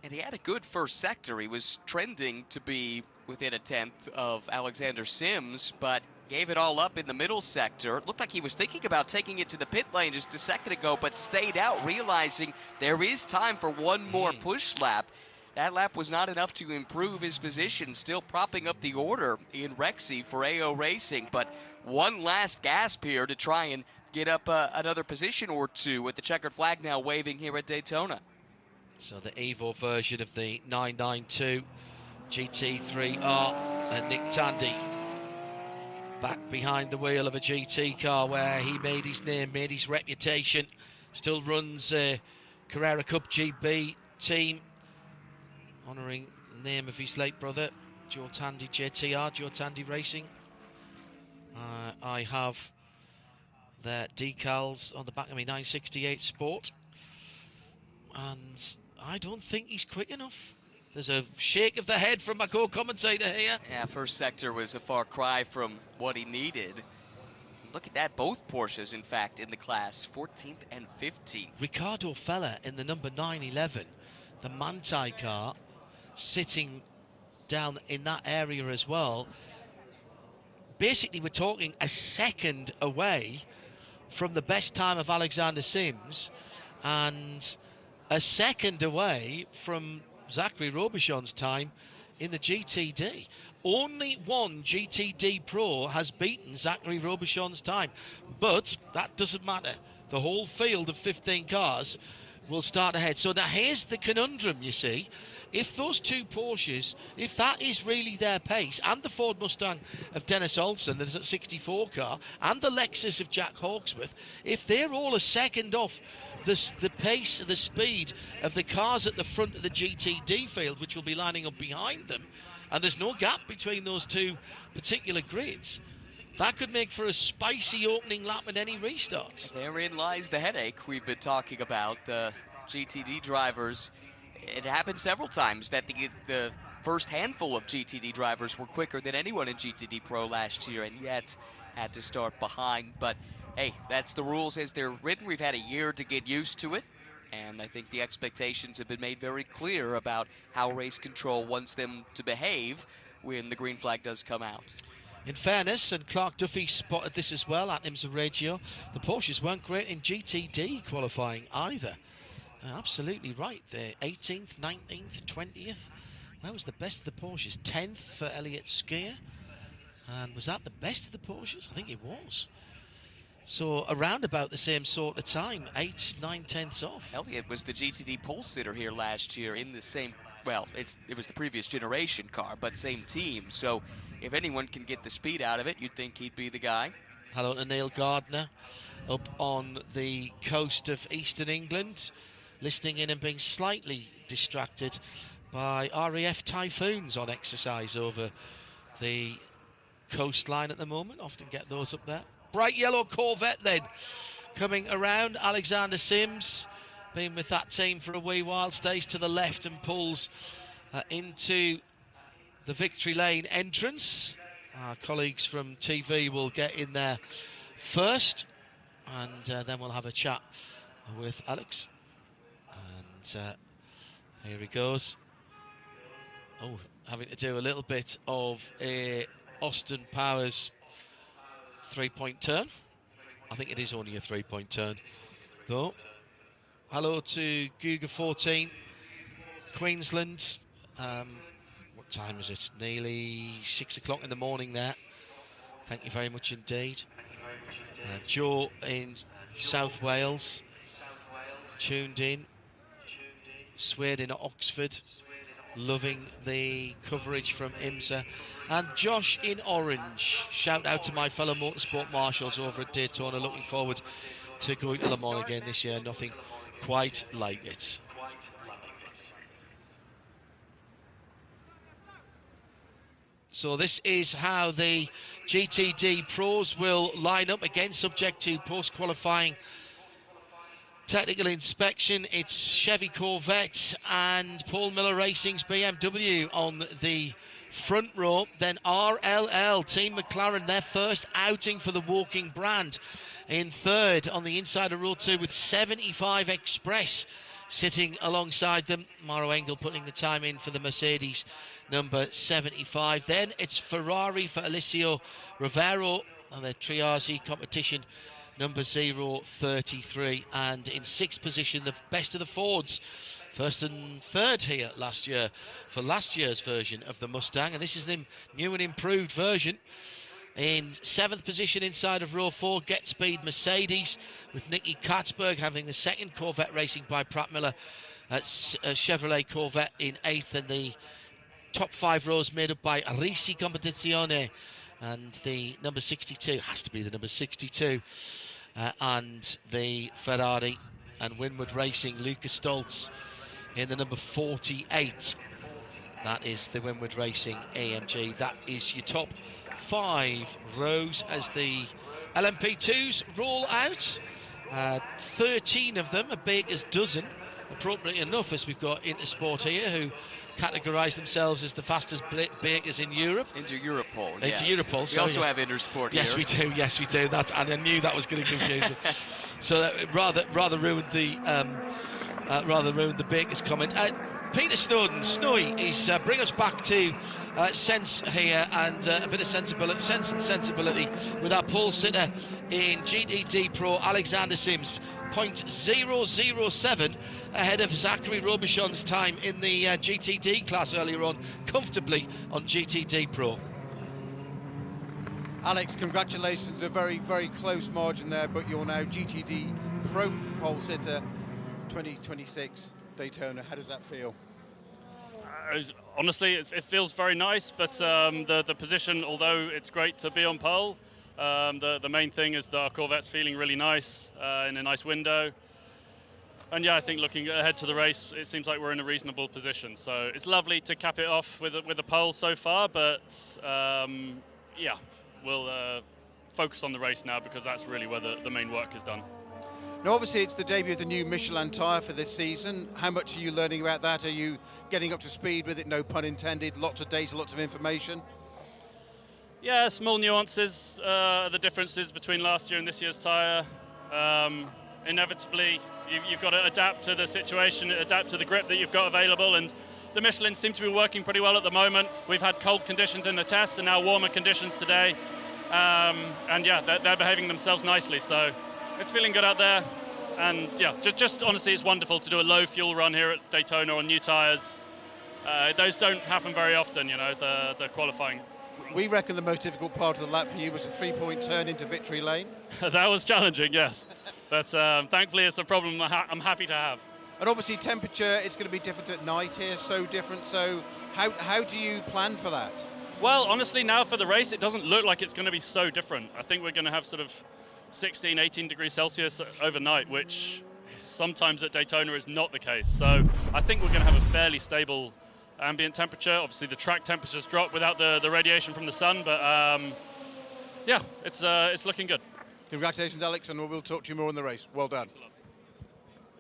And he had a good first sector. He was trending to be within a tenth of Alexander Sims, but gave it all up in the middle sector. It looked like he was thinking about taking it to the pit lane just a second ago, but stayed out, realizing there is time for one more push lap. That lap was not enough to improve his position, still propping up the order in Rexy for AO Racing, but one last gasp here to try and get up another position or two, with the checkered flag now waving here at Daytona. So the Evo version of the 992 GT3R and Nick Tandy back behind the wheel of a GT car where he made his name, made his reputation. Still runs Carrera Cup GB team, honouring the name of his late brother, Joe Tandy JTR, Joe Tandy Racing. I have their decals on the back of my 968 Sport, and I don't think he's quick enough. There's a shake of the head from my co-commentator here. Yeah, first sector was a far cry from what he needed. Look at that, both Porsches, in fact, in the class, 14th and 15th. Ricardo Feller in the number 911, the Manti car, sitting down in that area as well. Basically, we're talking a second away from the best time of Alexander Sims, and a second away from Zachary Robichon's time in the GTD. Only one GTD Pro has beaten Zachary Robichon's time, but that doesn't matter. The whole field of 15 cars will start ahead. So now here's the conundrum, you see. If those two Porsches, if that is really their pace, and the Ford Mustang of Dennis Olsen, the 64 car, and the Lexus of Jack Hawksworth, if they're all a second off the pace, the speed of the cars at the front of the GTD field, which will be lining up behind them, and there's no gap between those two particular grids, that could make for a spicy opening lap at any restart. Therein lies the headache we've been talking about. The GTD drivers, it happened several times that the first handful of GTD drivers were quicker than anyone in GTD Pro last year, and yet had to start behind. But hey, that's the rules as they're written. We've had a year to get used to it, and I think the expectations have been made very clear about how race control wants them to behave when the green flag does come out. In fairness, and Clark Duffy spotted this as well at IMSA Radio, the Porsches weren't great in GTD qualifying either. Absolutely right there. 18th, 19th, 20th. That was the best of the Porsches. 10th for Elliott Skier. And was that the best of the Porsches? I think it was. So around about the same sort of time, 8, 9 tenths off. Elliott was the GTD pole sitter here last year in the same, well, it was the previous generation car, but same team. So if anyone can get the speed out of it, you'd think he'd be the guy. Hello to Neil Gardner up on the coast of eastern England, listening in and being slightly distracted by RAF Typhoons on exercise over the coastline at the moment. Often get those up there. Bright yellow Corvette then coming around. Alexander Sims, been with that team for a wee while, stays to the left and pulls into the victory lane entrance. Our colleagues from TV will get in there first, and then we'll have a chat with Alex. And here he goes. Oh, having to do a little bit of a Austin Powers 3-point turn. I think it is only a 3-point turn, though. Hello to Guga 14, Queensland. What time is it? Nearly 6 o'clock in the morning there. Thank you very much indeed. Joe in South Wales, tuned in. Swade in Oxford, loving the coverage from IMSA. And Josh in Orange, shout out to my fellow motorsport marshals over at Daytona, looking forward to going to Le Mans again this year. Nothing quite like it. So this is how the GTD Pros will line up, again subject to post-qualifying technical inspection. It's Chevy Corvette and Paul Miller Racing's BMW on the front row. Then RLL, Team McLaren, their first outing for the walking brand, in third on the inside of row 2 with 75 Express sitting alongside them. Maro Engel putting the time in for the Mercedes number 75. Then it's Ferrari for Alessio Rivero and their Triazi competition number 033. And in 6th position, the best of the Fords. First and third here last year for last year's version of the Mustang. And this is the new and improved version. In 7th position inside of row 4, Get Speed Mercedes, with Nicky Katzberg having the 2nd Corvette Racing by Pratt Miller at Chevrolet Corvette in 8th, and the top 5 rows made up by Risi Competizione and the number 62, has to be the number 62, and the Ferrari and Winward Racing, Lucas Stoltz in the number 48. That is the Winward Racing AMG. That is your top 5 rows as the LMP2s roll out. 13 of them, a Baker's dozen, appropriately enough, as we've got Intersport here, who categorise themselves as the fastest Bakers in Europe. Into Europol, Into yes. Europol, We sorry, also yes. have Intersport Yes, here. we do. Yes, we do. That, and I knew that was going to confuse me. So that rather ruined the Bakers comment. Peter Snowden, Snowy, is bring us back to sense here and a bit of sense and sensibility with our pole sitter in GTD Pro, Alexander Sims, 0.007 ahead of Zachary Robichon's time in the GTD class earlier on, comfortably on GTD Pro. Alex, congratulations, a very, very close margin there, but you're now GTD Pro pole sitter 2026 Daytona. How does that feel? Honestly, it feels very nice, but the position, although it's great to be on pole, the main thing is that our Corvette's feeling really nice in a nice window. And yeah, I think looking ahead to the race, it seems like we're in a reasonable position. So it's lovely to cap it off with a pole so far, but yeah, we'll focus on the race now because that's really where the main work is done. Now, obviously, it's the debut of the new Michelin tyre for this season. How much are you learning about that? Are you getting up to speed with it? No pun intended. Lots of data, lots of information. Yeah, small nuances, the differences between last year and this year's tyre. Inevitably, you've got to adapt to the situation, adapt to the grip that you've got available, and the Michelin seem to be working pretty well at the moment. We've had cold conditions in the test and now warmer conditions today. And yeah, they're behaving themselves nicely, so it's feeling good out there. And yeah, just honestly, it's wonderful to do a low fuel run here at Daytona on new tyres. Those don't happen very often, you know, the qualifying. We reckon the most difficult part of the lap for you was a 3-point turn into victory lane. That was challenging, yes. But thankfully, it's a problem I'm happy to have. And obviously temperature, it's going to be different at night here, so different. So how do you plan for that? Well, honestly, now for the race, it doesn't look like it's going to be so different. I think we're going to have sort of 16, 18 degrees Celsius overnight, which sometimes at Daytona is not the case. So I think we're going to have a fairly stable ambient temperature. Obviously, the track temperatures drop without the radiation from the sun, but yeah, it's looking good. Congratulations, Alex, and we'll talk to you more on the race. Well done.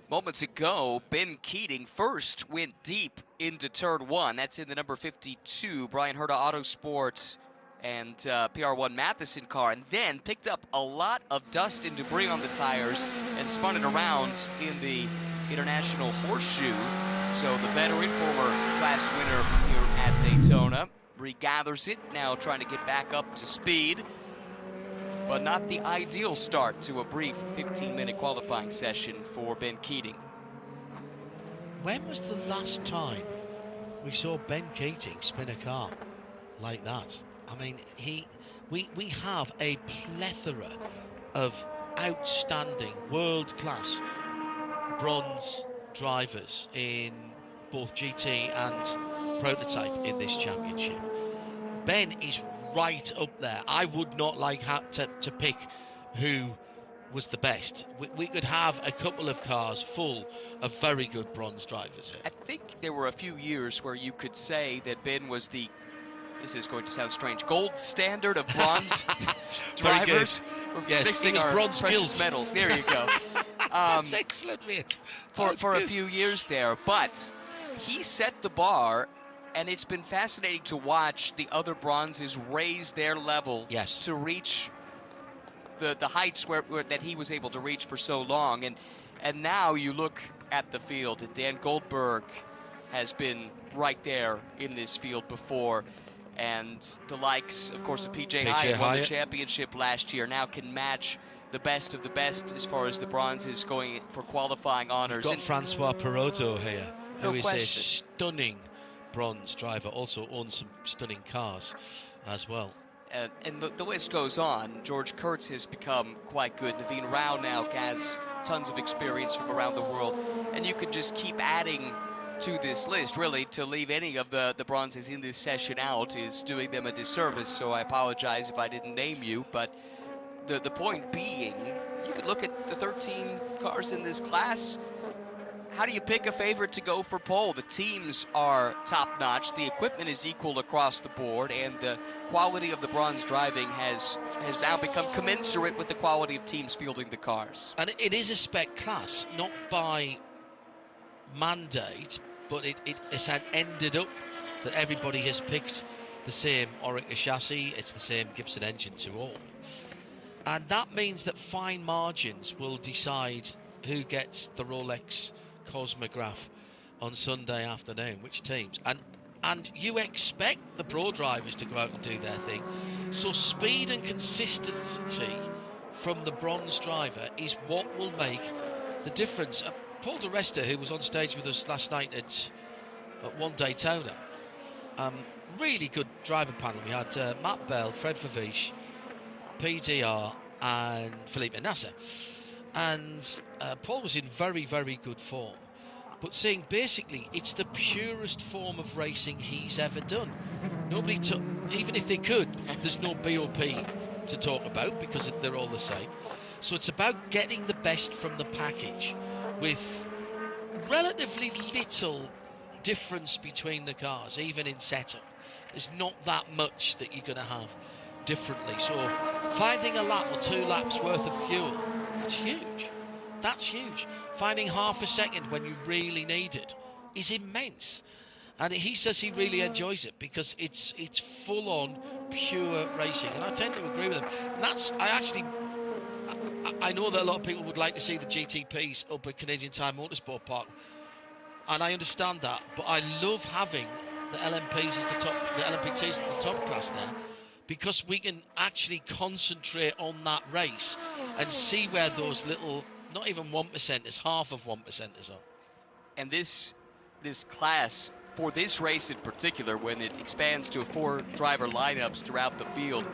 Moments ago, Ben Keating first went deep into turn 1. That's in the number 52 Brian Herta Autosport and PR1 Matheson car, and then picked up a lot of dust and debris on the tires and spun it around in the International Horseshoe. So the veteran, former class winner here at Daytona, regathers it, now trying to get back up to speed. But not the ideal start to a brief 15-minute qualifying session for Ben Keating. When was the last time we saw Ben Keating spin a car like that? I mean, we have a plethora of outstanding world-class bronze drivers in both GT and prototype in this championship. Ben is right up there. I would not like to pick who was the best. We could have a couple of cars full of very good bronze drivers here. I think there were a few years where you could say that Ben was the, this is going to sound strange, gold standard of bronze drivers. Yes, mixing it was our bronze precious gilt. metals. There you go. That's excellent, mate. For a few years there, but he set the bar, and it's been fascinating to watch the other bronzes raise their level to reach the heights that he was able to reach for so long. And now you look at the field. And Dan Goldberg has been right there in this field before. And the likes, of course, of PJ Hyatt won the championship last year, now can match the best of the best as far as the bronze is going for qualifying honors. You've got Francois Perotto here, who is question. a stunning bronze driver, also owns some stunning cars as well. And the list goes on. George Kurtz has become quite good. Naveen Rao now has tons of experience from around the world. And you could just keep adding to this list. Really, to leave any of the bronzes in this session out is doing them a disservice. So I apologize if I didn't name you. But the point being, you could look at the 13 cars in this class. How do you pick a favorite to go for pole? The teams are top-notch. The equipment is equal across the board, and the quality of the bronze driving has now become commensurate with the quality of teams fielding the cars. And it is a spec class, not by mandate, but it's had ended up that everybody has picked the same Orica chassis. It's the same Gibson engine to all. And that means that fine margins will decide who gets the Rolex Cosmograph on Sunday afternoon, which teams. And you expect the pro drivers to go out and do their thing. So speed and consistency from the bronze driver is what will make the difference. Paul di Resta, who was on stage with us last night at one Daytona, really good driver panel. We had Matt Bell, Fred Favish, PDR and Felipe Nasser. And Paul was in very, very good form, but saying basically it's the purest form of racing he's ever done. Nobody took, even if they could, there's no BOP to talk about because they're all the same. So it's about getting the best from the package with relatively little difference between the cars, even in setup. There's not that much that you're going to have differently. So finding a lap or 2 laps worth of fuel, that's huge. That's huge. Finding half a second when you really need it is immense. And he says he really enjoys it because it's full-on pure racing. And I tend to agree with him. And that's, I know that a lot of people would like to see the GTPs up at Canadian Tire Motorsport Park. And I understand that. But I love having the LMPs as the top, the LMP2s as the top class there, because we can actually concentrate on that race and see where those little, not even 1%ers, half of 1%ers are. And this class, for this race in particular, when it expands to 4 driver lineups throughout the field,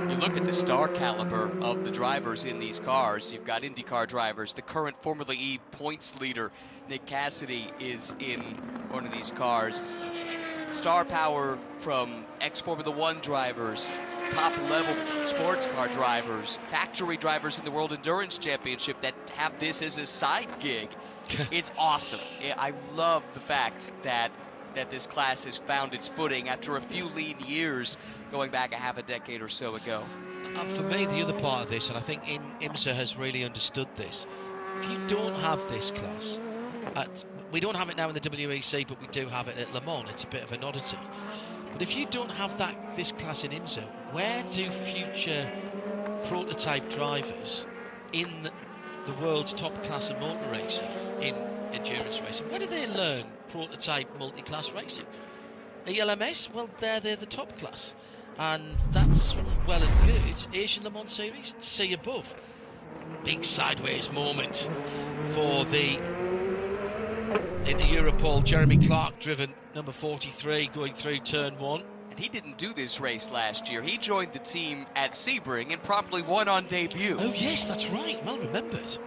you look at the star caliber of the drivers in these cars. You've got IndyCar drivers. The current Formula E points leader, Nick Cassidy, is in one of these cars. Star power from ex-Formula 1 drivers, top-level sports car drivers, factory drivers in the World Endurance Championship that have this as a side gig. It's awesome. I love the fact that this class has found its footing after a few lean years going back a half a decade or so ago. And for me, the other part of this, and I think IMSA has really understood this, if you don't have this class, we don't have it now in the WEC, but we do have it at Le Mans. It's a bit of an oddity. But if you don't have this class in IMSA, where do future prototype drivers in the world's top class of motor racing, in endurance racing, where do they learn prototype multi-class racing? ELMS, well, they're the top class. And that's well and good. Asian Le Mans Series, see above. Big sideways moment for in the Europol, Jeremy Clark driven number 43 going through turn 1. And he didn't do this race last year. He joined the team at Sebring and promptly won on debut. Oh yes, that's right, well remembered.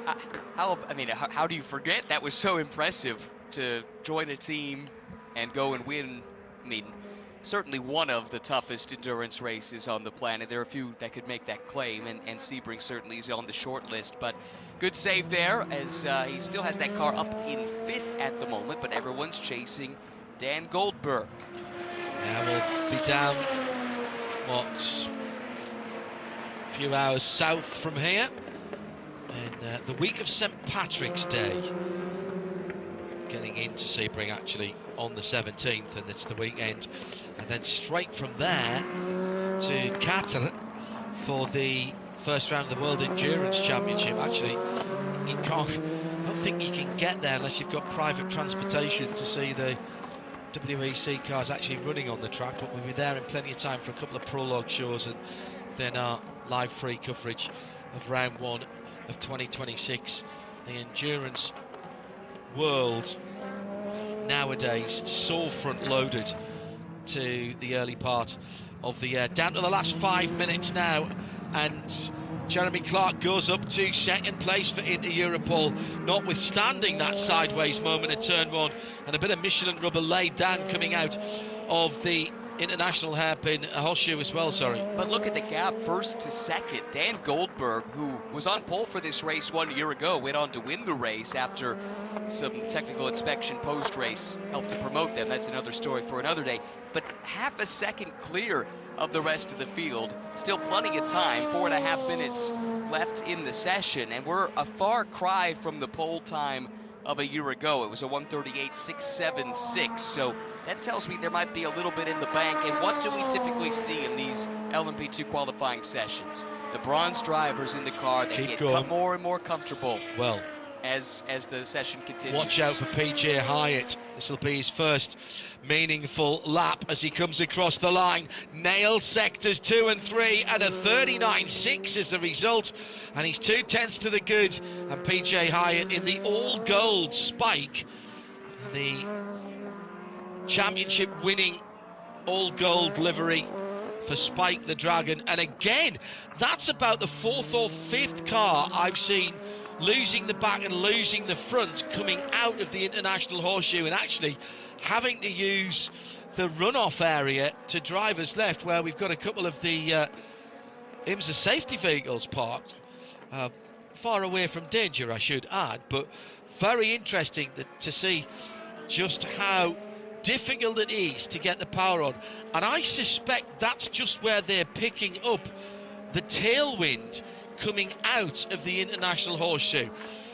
How do you forget? That was so impressive to join a team and go and win. I mean, certainly one of the toughest endurance races on the planet. There are a few that could make that claim, and Sebring certainly is on the short list. But good save there, as he still has that car up in 5th at the moment, but everyone's chasing Dan Goldberg. Yeah, we'll be down, a few hours south from here, in the week of St. Patrick's Day. Getting into Sebring actually on the 17th, and it's the weekend. And then straight from there to Qatar for the first round of the World Endurance Championship. Actually, you can't, about think you can get there unless you've got private transportation to see the WEC cars actually running on the track, but we'll be there in plenty of time for a couple of prologue shows and then our live free coverage of round 1 of 2026. The endurance world nowadays so front loaded to the early part of the year. Down to the last 5 minutes now, and Jeremy Clark goes up to second place for Inter Europol, notwithstanding that sideways moment at turn 1 and a bit of Michelin rubber laid down coming out of the international hairpin horseshoe as well, sorry. But look at the gap first to second. Dan Goldberg, who was on pole for this race 1 year ago, went on to win the race after some technical inspection post-race helped to promote them. That's another story for another day. But half a second clear of the rest of the field. Still plenty of time, 4.5 minutes left in the session, and we're a far cry from the pole time of a year ago. It was a 1:38.676, so that tells me there might be a little bit in the bank. And what do we typically see in these LMP2 qualifying sessions? The bronze drivers in the car, they get more and more comfortable. Well, as the session continues. Watch out for PJ Hyatt. This will be his first meaningful lap as he comes across the line. Nailed sectors 2 and 3 and a 39.6 is the result. And he's 2/10 to the good. And PJ Hyatt in the all-gold Spike, the championship winning all-gold livery for Spike the Dragon. And again, that's about the 4th or 5th car I've seen losing the back and losing the front coming out of the international horseshoe and actually having to use the runoff area to drivers left, where we've got a couple of the IMSA safety vehicles parked far away from danger, I should add. But very interesting to see just how difficult it is to get the power on, and I suspect that's just where they're picking up the tailwind coming out of the international horseshoe.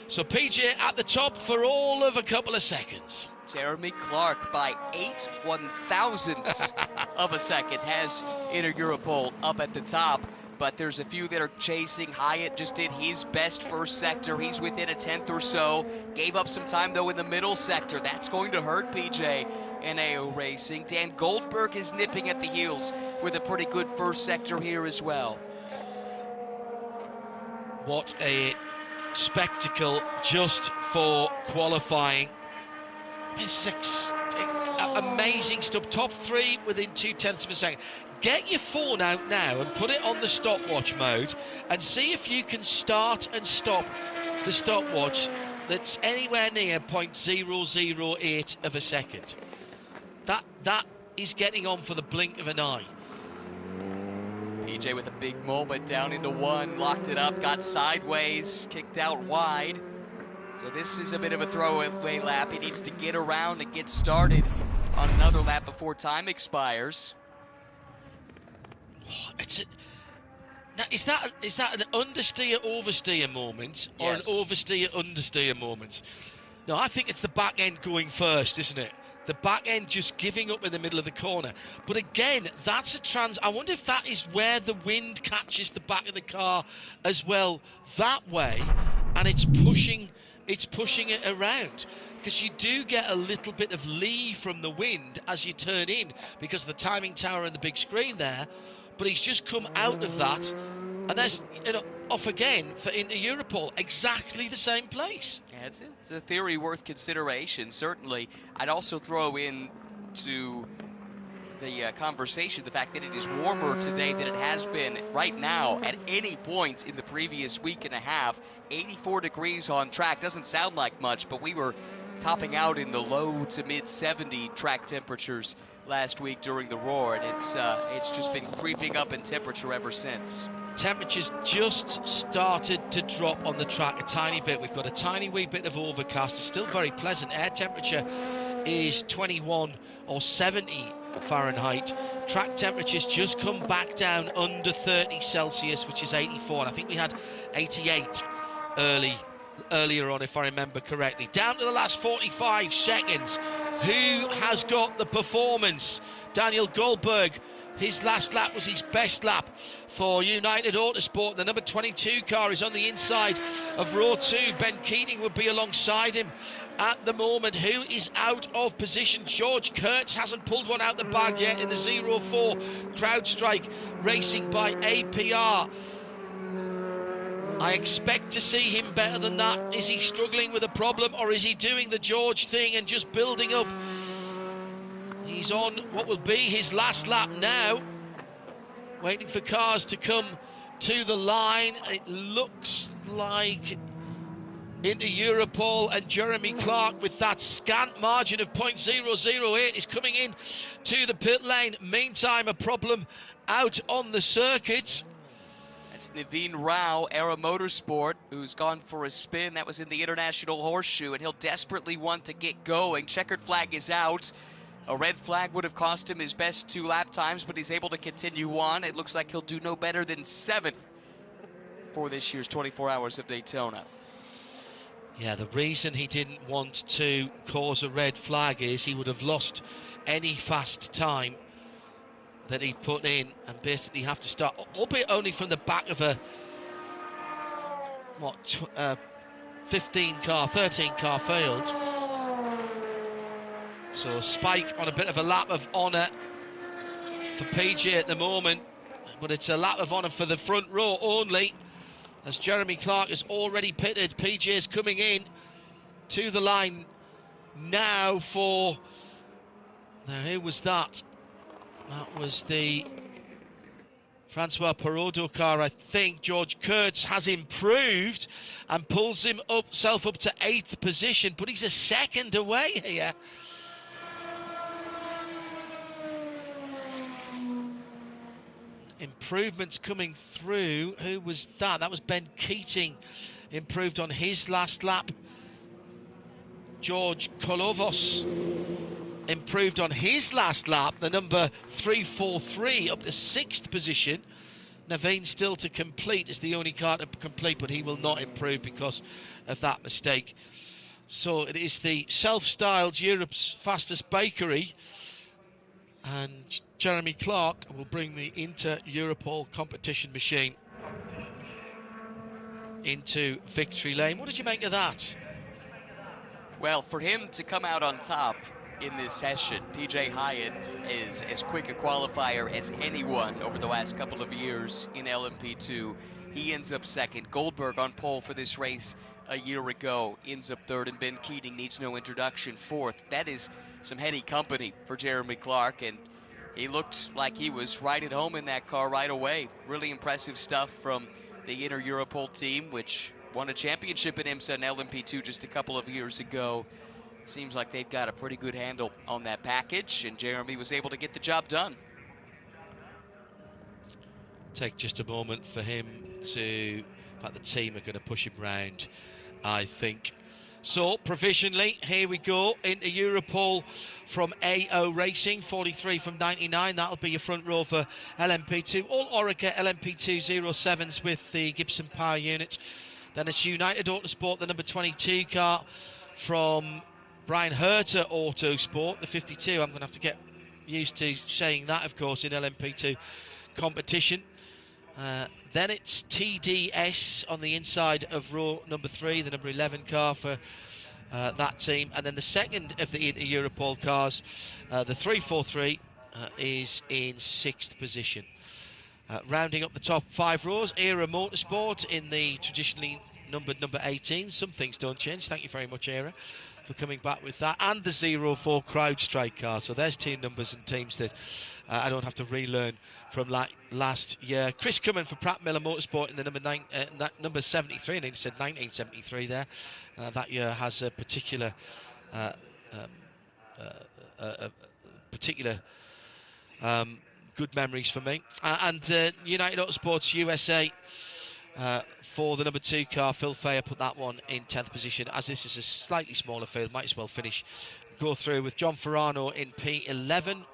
So PJ at the top for all of a couple of seconds. Jeremy Clark by 8 1/1000ths of a second has Inter Europol up at the top, but there's a few that are chasing. Hyatt just did his best first sector. He's within a 10th or so. Gave up some time though in the middle sector. That's going to hurt PJ and AO Racing. Dan Goldberg is nipping at the heels with a pretty good first sector here as well. What a spectacle just for qualifying. It's amazing stuff. Top 3 within 2/10 of a second. Get your phone out now and put it on the stopwatch mode and see if you can start and stop the stopwatch that's anywhere near 0.008 of a second. That is getting on for the blink of an eye. PJ with a big moment down into 1, locked it up, got sideways, kicked out wide. So this is a bit of a throwaway lap. He needs to get around and get started on another lap before time expires. Is that an understeer oversteer moment or Yes. an oversteer understeer moment? No, I think it's the back end going first, isn't it? The back end just giving up in the middle of the corner. But again, that's I wonder if that is where the wind catches the back of the car as well that way, and it's pushing it around. Because you do get a little bit of lee from the wind as you turn in because of the timing tower and the big screen there. But he's just come out of that, and there's off again for Inter Europol, exactly the same place. Yeah, it's a theory worth consideration, certainly. I'd also throw in to the conversation the fact that it is warmer today than it has been right now at any point in the previous week and a half. 84 degrees on track. Doesn't sound like much, but we were topping out in the low to mid 70 track temperatures last week during the Roar, and it's just been creeping up in temperature ever since. Temperatures just started to drop on the track a tiny bit. We've got a tiny wee bit of overcast. It's still very pleasant. Air temperature is 21 or 70 Fahrenheit. Track temperatures just come back under 30 Celsius, which is 84, and I think we had 88 earlier on, if I remember correctly. Down to the last 45 seconds. Who has got the performance? Daniel Goldberg, His last lap was his best lap for United Autosport. The number 22 car is on the inside of row 2. Ben Keating would be alongside him at the moment. Who is out of position? George Kurtz hasn't pulled one out the bag yet in the 04 CrowdStrike Racing by APR. I expect to see him better than that. Is he struggling with a problem, or is he doing the George thing and just building up? He's on what will be his last lap now, waiting for cars to come to the line. It looks like into Europol, and Jeremy Clark with that scant margin of 0.008 is coming in to the pit lane. Meantime, a problem out on the circuit. It's Naveen Rao, Era Motorsport, who's gone for a spin. That was in the International Horseshoe, and he'll desperately want to get going. Checkered flag is out. A red flag would have cost him his best 2 lap times, but he's able to continue on. It looks like he'll do no better than 7th for this year's 24 Hours of Daytona. Yeah, the reason he didn't want to cause a red flag is he would have lost any fast time that he'd put in, and basically have to start, albeit only from the back of a 13 car field. So Spike on a bit of a lap of honour for PJ at the moment, but it's a lap of honour for the front row only, as Jeremy Clark has already pitted. PJ's coming in to the line now for, now who was that? That was the Francois Perraudot car, I think. George Kurtz has improved and pulls himself up to 8th position, but he's a second away here. Improvements coming through. Who was that? That was Ben Keating, improved on his last lap. George Kolovos improved on his last lap, the number 343 up to 6th position. Naveen still to complete, is the only car to complete, but he will not improve because of that mistake. So it is the self-styled Europe's fastest bakery, and Jeremy Clark will bring the Inter-Europol competition machine into victory lane. What did you make of that? Well, for him to come out on top in this session, PJ Hyatt is as quick a qualifier as anyone over the last couple of years in LMP2. He ends up 2nd. Goldberg on pole for this race a year ago ends up 3rd, and Ben Keating needs no introduction, 4th. That is some heady company for Jeremy Clark, and he looked like he was right at home in that car right away. Really impressive stuff from the Inter-Europol team, which won a championship in IMSA and LMP2 just a couple of years ago. Seems like they've got a pretty good handle on that package, and Jeremy was able to get the job done. Take just a moment for him to, in fact, the team are going to push him round, I think. So, provisionally, here we go into Europol from AO Racing, 43 from 99. That'll be your front row for LMP2. All Orica LMP2 07s with the Gibson power unit. Then it's United Autosport, the number 22 car from Brian Herter Autosport, the 52. I'm going to have to get used to saying that, of course, in LMP2 competition. Then it's TDS on the inside of row number 3, the number 11 car for that team. And then the second of the Inter-Europol cars, the 343, is in 6th position. Rounding up the top 5 rows, Era Motorsport in the traditionally numbered number 18. Some things don't change. Thank you very much, Era, for coming back with that. And the 04 CrowdStrike car. So there's 2 numbers and teams that I don't have to relearn from last year. Chris Cummins for Pratt Miller Motorsport in the number 73, and he said 1973 there. That year has a particular good memories for me. And United Autosports USA for the number 2 car, Phil Fayer put that one in 10th position. As this is a slightly smaller field, might as well go through with John Ferrano in P11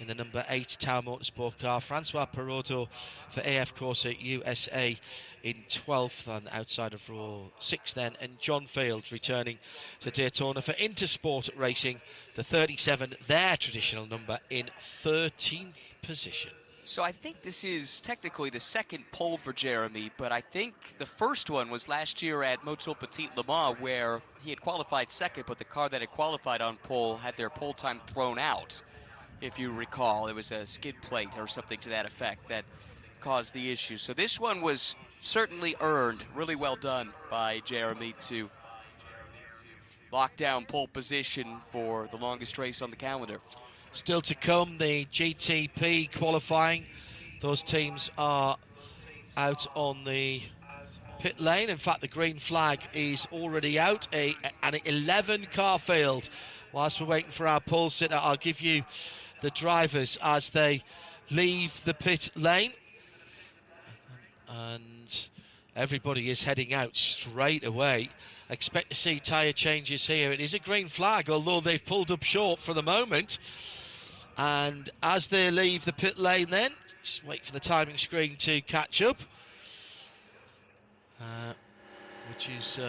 in the number 8 Tower Motorsport car. Francois Perraudot for AF Corsa USA in 12th, and outside of row 6 then. And John Fields returning to Daytona for Intersport Racing, the 37, their traditional number, in 13th position. So I think this is technically the second pole for Jeremy, but I think the first one was last year at Motul Petit Le Mans, where he had qualified second, but the car that had qualified on pole had their pole time thrown out. If you recall, it was a skid plate or something to that effect that caused the issue. So this one was certainly earned, really well done by Jeremy to lock down pole position for the longest race on the calendar. Still to come, the GTP qualifying. Those teams are out on the pit lane. In fact, the green flag is already out. An 11-car field. Whilst we're waiting for our pole sitter, I'll give you the drivers as they leave the pit lane. And everybody is heading out straight away. Expect to see tyre changes here. It is a green flag, although they've pulled up short for the moment. And as they leave the pit lane then, just wait for the timing screen to catch up, which is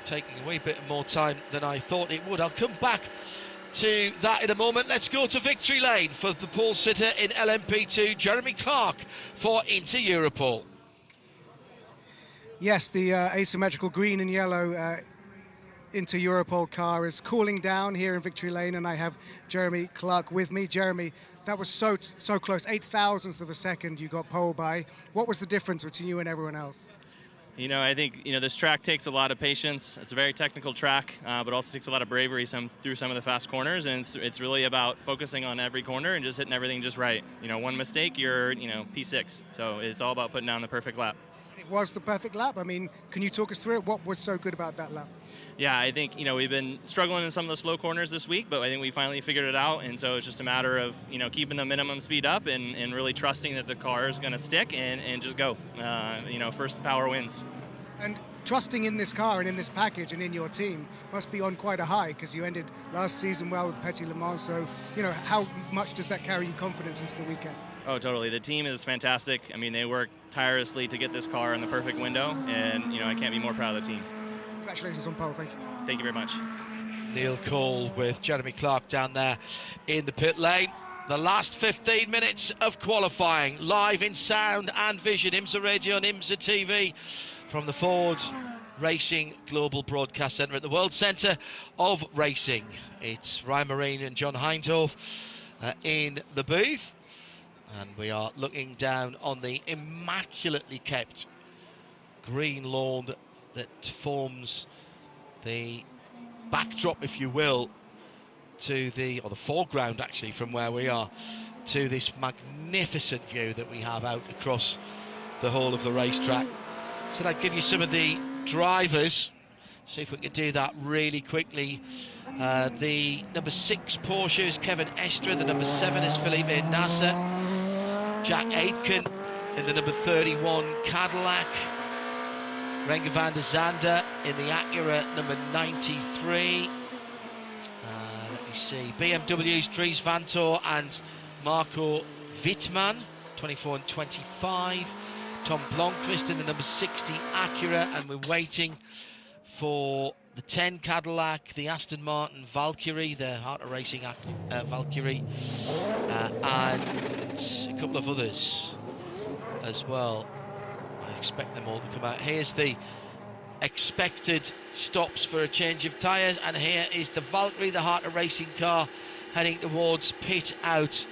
taking a wee bit more time than I thought it would. I'll come back to that in a moment. Let's go to victory lane for the pole sitter in LMP2, Jeremy Clark for Inter Europol. Yes, the asymmetrical green and yellow Inter Europol car is cooling down here in victory lane, and I have Jeremy Clark with me. Jeremy, that was so close, 0.008 of a second you got pole by. What was the difference between you and everyone else? You know, I think, this track takes a lot of patience. It's a very technical track, but also takes a lot of bravery through some of the fast corners, and it's really about focusing on every corner and just hitting everything just right. One mistake, you're, P6. So it's all about putting down the perfect lap. It was the perfect lap. I mean, can you talk us through it? What was so good about that lap? Yeah, I think, we've been struggling in some of the slow corners this week, but I think we finally figured it out. And so it's just a matter of, keeping the minimum speed up and really trusting that the car is going to stick and just go. First power wins. And trusting in this car and in this package and in your team must be on quite a high, because you ended last season well with Petit Le Mans. So, how much does that carry you confidence into the weekend? Oh, totally. The team is fantastic. I mean, they work tirelessly to get this car in the perfect window, and, I can't be more proud of the team. Congratulations on pole. Thank you. Thank you very much. Neil Cole with Jeremy Clark down there in the pit lane. The last 15 minutes of qualifying, live in sound and vision, IMSA Radio and IMSA TV from the Ford Racing Global Broadcast Centre at the World Centre of Racing. It's Ryan Marine and John Hindhaugh in the booth. And we are looking down on the immaculately kept green lawn that forms the backdrop, if you will, to the foreground actually from where we are, to this magnificent view that we have out across the whole of the racetrack. So I'd give you some of the drivers, see if we can do that really quickly. The number 6 Porsche is Kevin Estre, the number 7 is Felipe Nasser, Jack Aitken in the number 31 Cadillac, Renger van der Zande in the Acura number 93. Let me see, BMW's Dries Vanthoor and Marco Wittmann, 24 and 25. Tom Blomqvist in the number 60 Acura, and we're waiting for the 10 Cadillac, the Aston Martin Valkyrie, the Heart of Racing Valkyrie, and a couple of others as well. I expect them all to come out. Here's the expected stops for a change of tyres, and here is the Valkyrie, the Heart of Racing car, heading towards pit out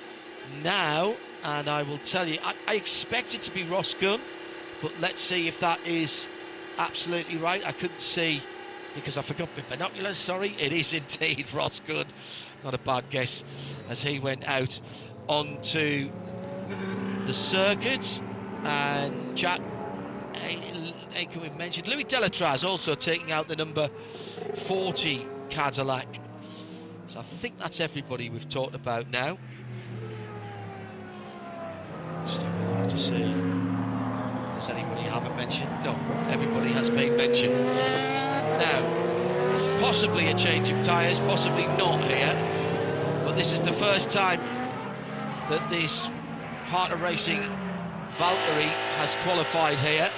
now. And I will tell you, I expect it to be Ross Gunn, but let's see if that is absolutely right. I couldn't see because I forgot my binoculars, sorry. It is indeed Ross Gunn. Not a bad guess as he went out onto the circuit. And Jack Aitken, we've mentioned. Louis Delatraz also taking out the number 40 Cadillac. So I think that's everybody we've talked about now. Just have a look to see if there's anybody I haven't mentioned. No, everybody has been mentioned. Now, possibly a change of tyres, possibly not here, but this is the first time that this Heart of Racing Valkyrie has qualified here.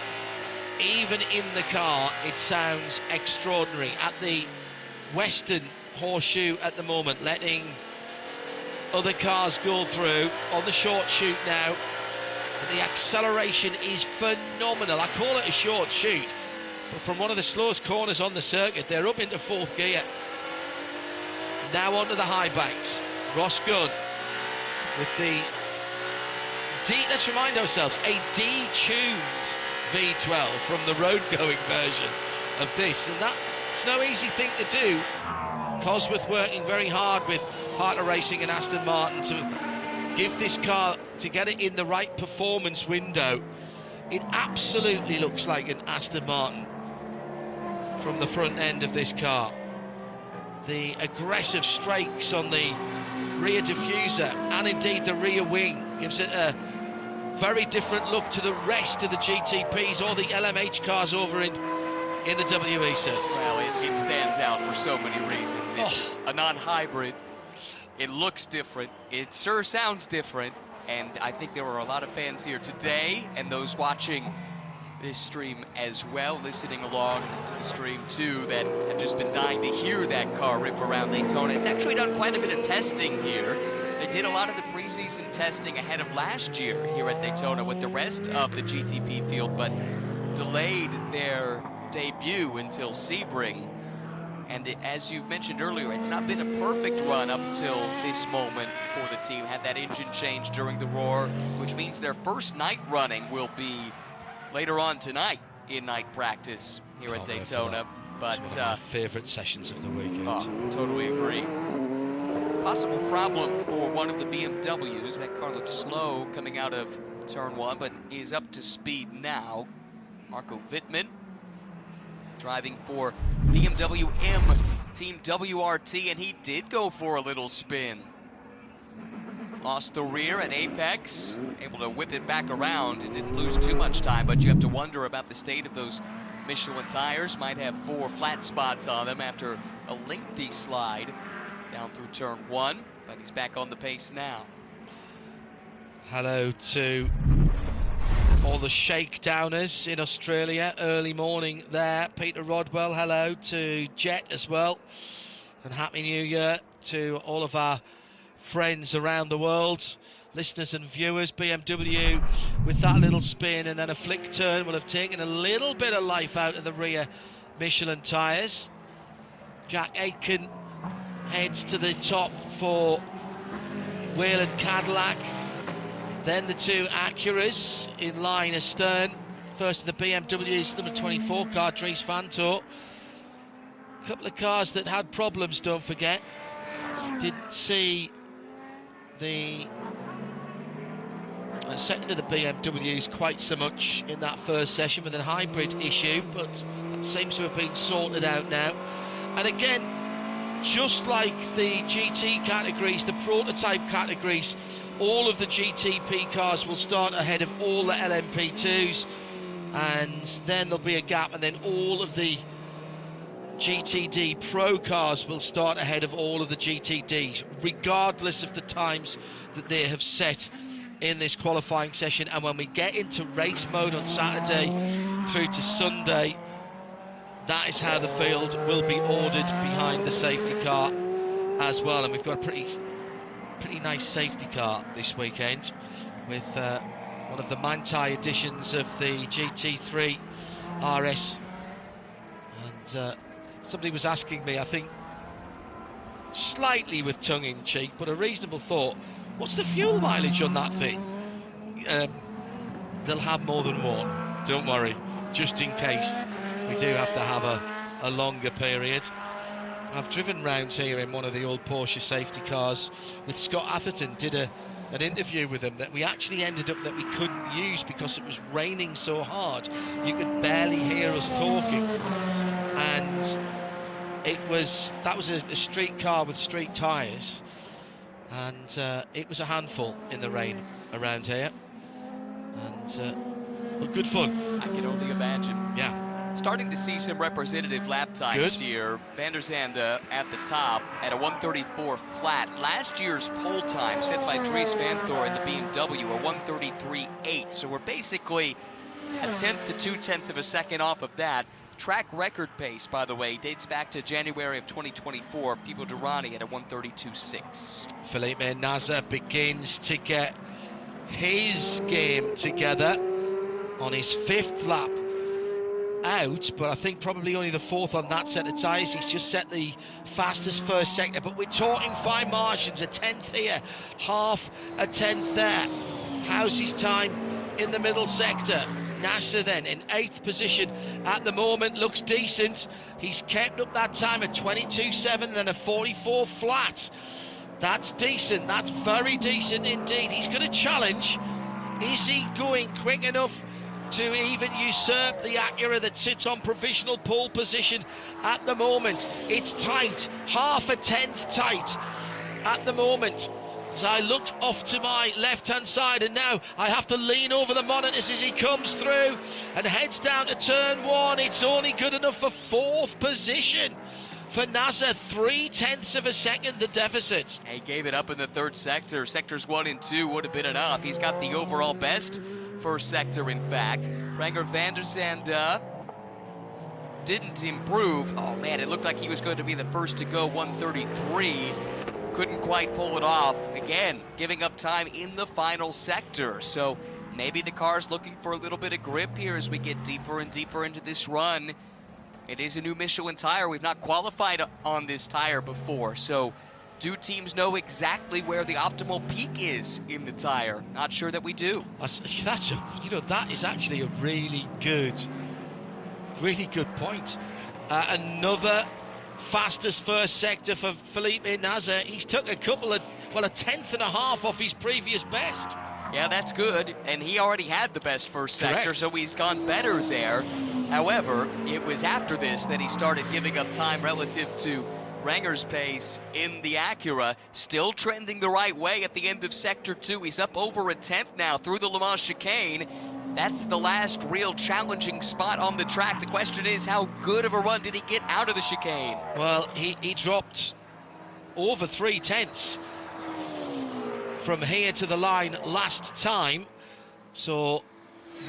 Even in the car, it sounds extraordinary. At the Western Horseshoe at the moment, letting other cars go through on the short chute now. But the acceleration is phenomenal. I call it a short chute, but from one of the slowest corners on the circuit, they're up into 4th gear. Now onto the high banks. Ross Gunn with the let's remind ourselves, a detuned V12 from the road-going version of this, and that's no easy thing to do. Cosworth working very hard with Harter Racing and Aston Martin to give this car, to get it in the right performance window. It absolutely looks like an Aston Martin from the front end of this car. The aggressive strakes on the rear diffuser and indeed the rear wing gives it a very different look to the rest of the GTPs or the LMH cars over in the WEC. Well, it stands out for so many reasons. It's a non-hybrid. It looks different. It sure sounds different. And I think there were a lot of fans here today and those watching this stream as well, listening along to the stream too, that have just been dying to hear that car rip around Daytona. It's actually done quite a bit of testing here. They did a lot of the preseason testing ahead of last year here at Daytona with the rest of the GTP field, but delayed their debut until Sebring. And as you've mentioned earlier, it's not been a perfect run up until this moment for the team. Had that engine change during the Roar, which means their first night running will be later on tonight in night practice here at Daytona. But it's one of my favorite sessions of the weekend. Totally agree. Possible problem for one of the BMWs. That car looked slow coming out of turn 1, but is up to speed now. Marco Wittmann driving for BMW M Team WRT, and he did go for a little spin. Lost the rear at Apex, able to whip it back around and didn't lose too much time, but you have to wonder about the state of those Michelin tires. Might have 4 flat spots on them after a lengthy slide down through turn 1, but he's back on the pace now. Hello to all the shakedowners in Australia, early morning there. Peter Rodwell, hello to Jet as well. And Happy New Year to all of our friends around the world, listeners and viewers. BMW with that little spin and then a flick turn will have taken a little bit of life out of the rear Michelin tyres. Jack Aitken heads to the top for Whelen Cadillac. Then the 2 Acuras in line astern. First of the BMWs, number 24 car, Dries Vanthoor. A couple of cars that had problems, don't forget. Didn't see the second of the BMWs quite so much in that first session with a hybrid issue, but that seems to have been sorted out now. And again, just like the GT categories, the prototype categories, all of the GTP cars will start ahead of all the LMP2s, and then there'll be a gap, and then all of the GTD Pro cars will start ahead of all of the GTDs, regardless of the times that they have set in this qualifying session. And when we get into race mode on Saturday through to Sunday, that is how the field will be ordered behind the safety car as well. And we've got a pretty nice safety car this weekend with one of the Manthey editions of the GT3 RS. And somebody was asking me, I think slightly with tongue-in-cheek, but a reasonable thought, what's the fuel mileage on that thing? They'll have more than one, don't worry, just in case we do have to have a longer period. I've driven round here in one of the old Porsche safety cars with Scott Atherton, did an interview with him that we actually ended up that we couldn't use because it was raining so hard you could barely hear us talking. And that was a street car with street tyres, and it was a handful in the rain around here, and but good fun. I can only imagine. Yeah. Starting to see some representative lap times here. Van der Zande at the top at a 1:34 flat. Last year's pole time set by Dries Vanthoor in the BMW, a 1:33.8. So we're basically a 1/10 to 2/10 of a second off of that. track record pace, by the way, dates back to January of 2024. Pipo Derani at a 1:32.6. Felipe Nasr begins to get his game together on his 5th lap out, but I think probably only the 4th on that set of tyres. He's just set the fastest first sector, but we're talking fine margins, a 10th here, half a 10th there. How's his time in the middle sector? Nasr then in 8th position at the moment, looks decent. He's kept up that time at 22.7 and then a 44 flat. That's decent, that's very decent indeed. He's going to challenge. Is he going quick enough to even usurp the Acura that sits on provisional pole position at the moment? It's tight, half a 10th tight at the moment. As I look off to my left-hand side, and now I have to lean over the monitors as he comes through and heads down to turn 1. It's only good enough for 4th position for Nasr, 0.3 of a second the deficit. He gave it up in the 3rd sector. Sectors 1 and 2 would have been enough. He's got the overall best first sector, in fact. Renger van der Zande didn't improve. Oh man, it looked like he was going to be the first to go, 1:33. Couldn't quite pull it off. Again, giving up time in the final sector. So maybe the car's looking for a little bit of grip here as we get deeper and deeper into this run. It is a new Michelin tire. We've not qualified on this tire before, so do teams know exactly where the optimal peak is in the tire? Not sure that we do. That is actually a really good point. Another fastest first sector for Felipe Nasr. He's took a 1.5 off his previous best. Yeah, that's good, and he already had the best first sector, Correct. so he's gone better there. However, it was after this that he started giving up time relative to Renger's pace in the Acura, still trending the right way at the end of Sector 2. He's up over a 10th now through the Le Mans chicane. That's the last real challenging spot on the track. The question is, how good of a run did he get out of the chicane? Well, he dropped over 0.3 from here to the line last time. So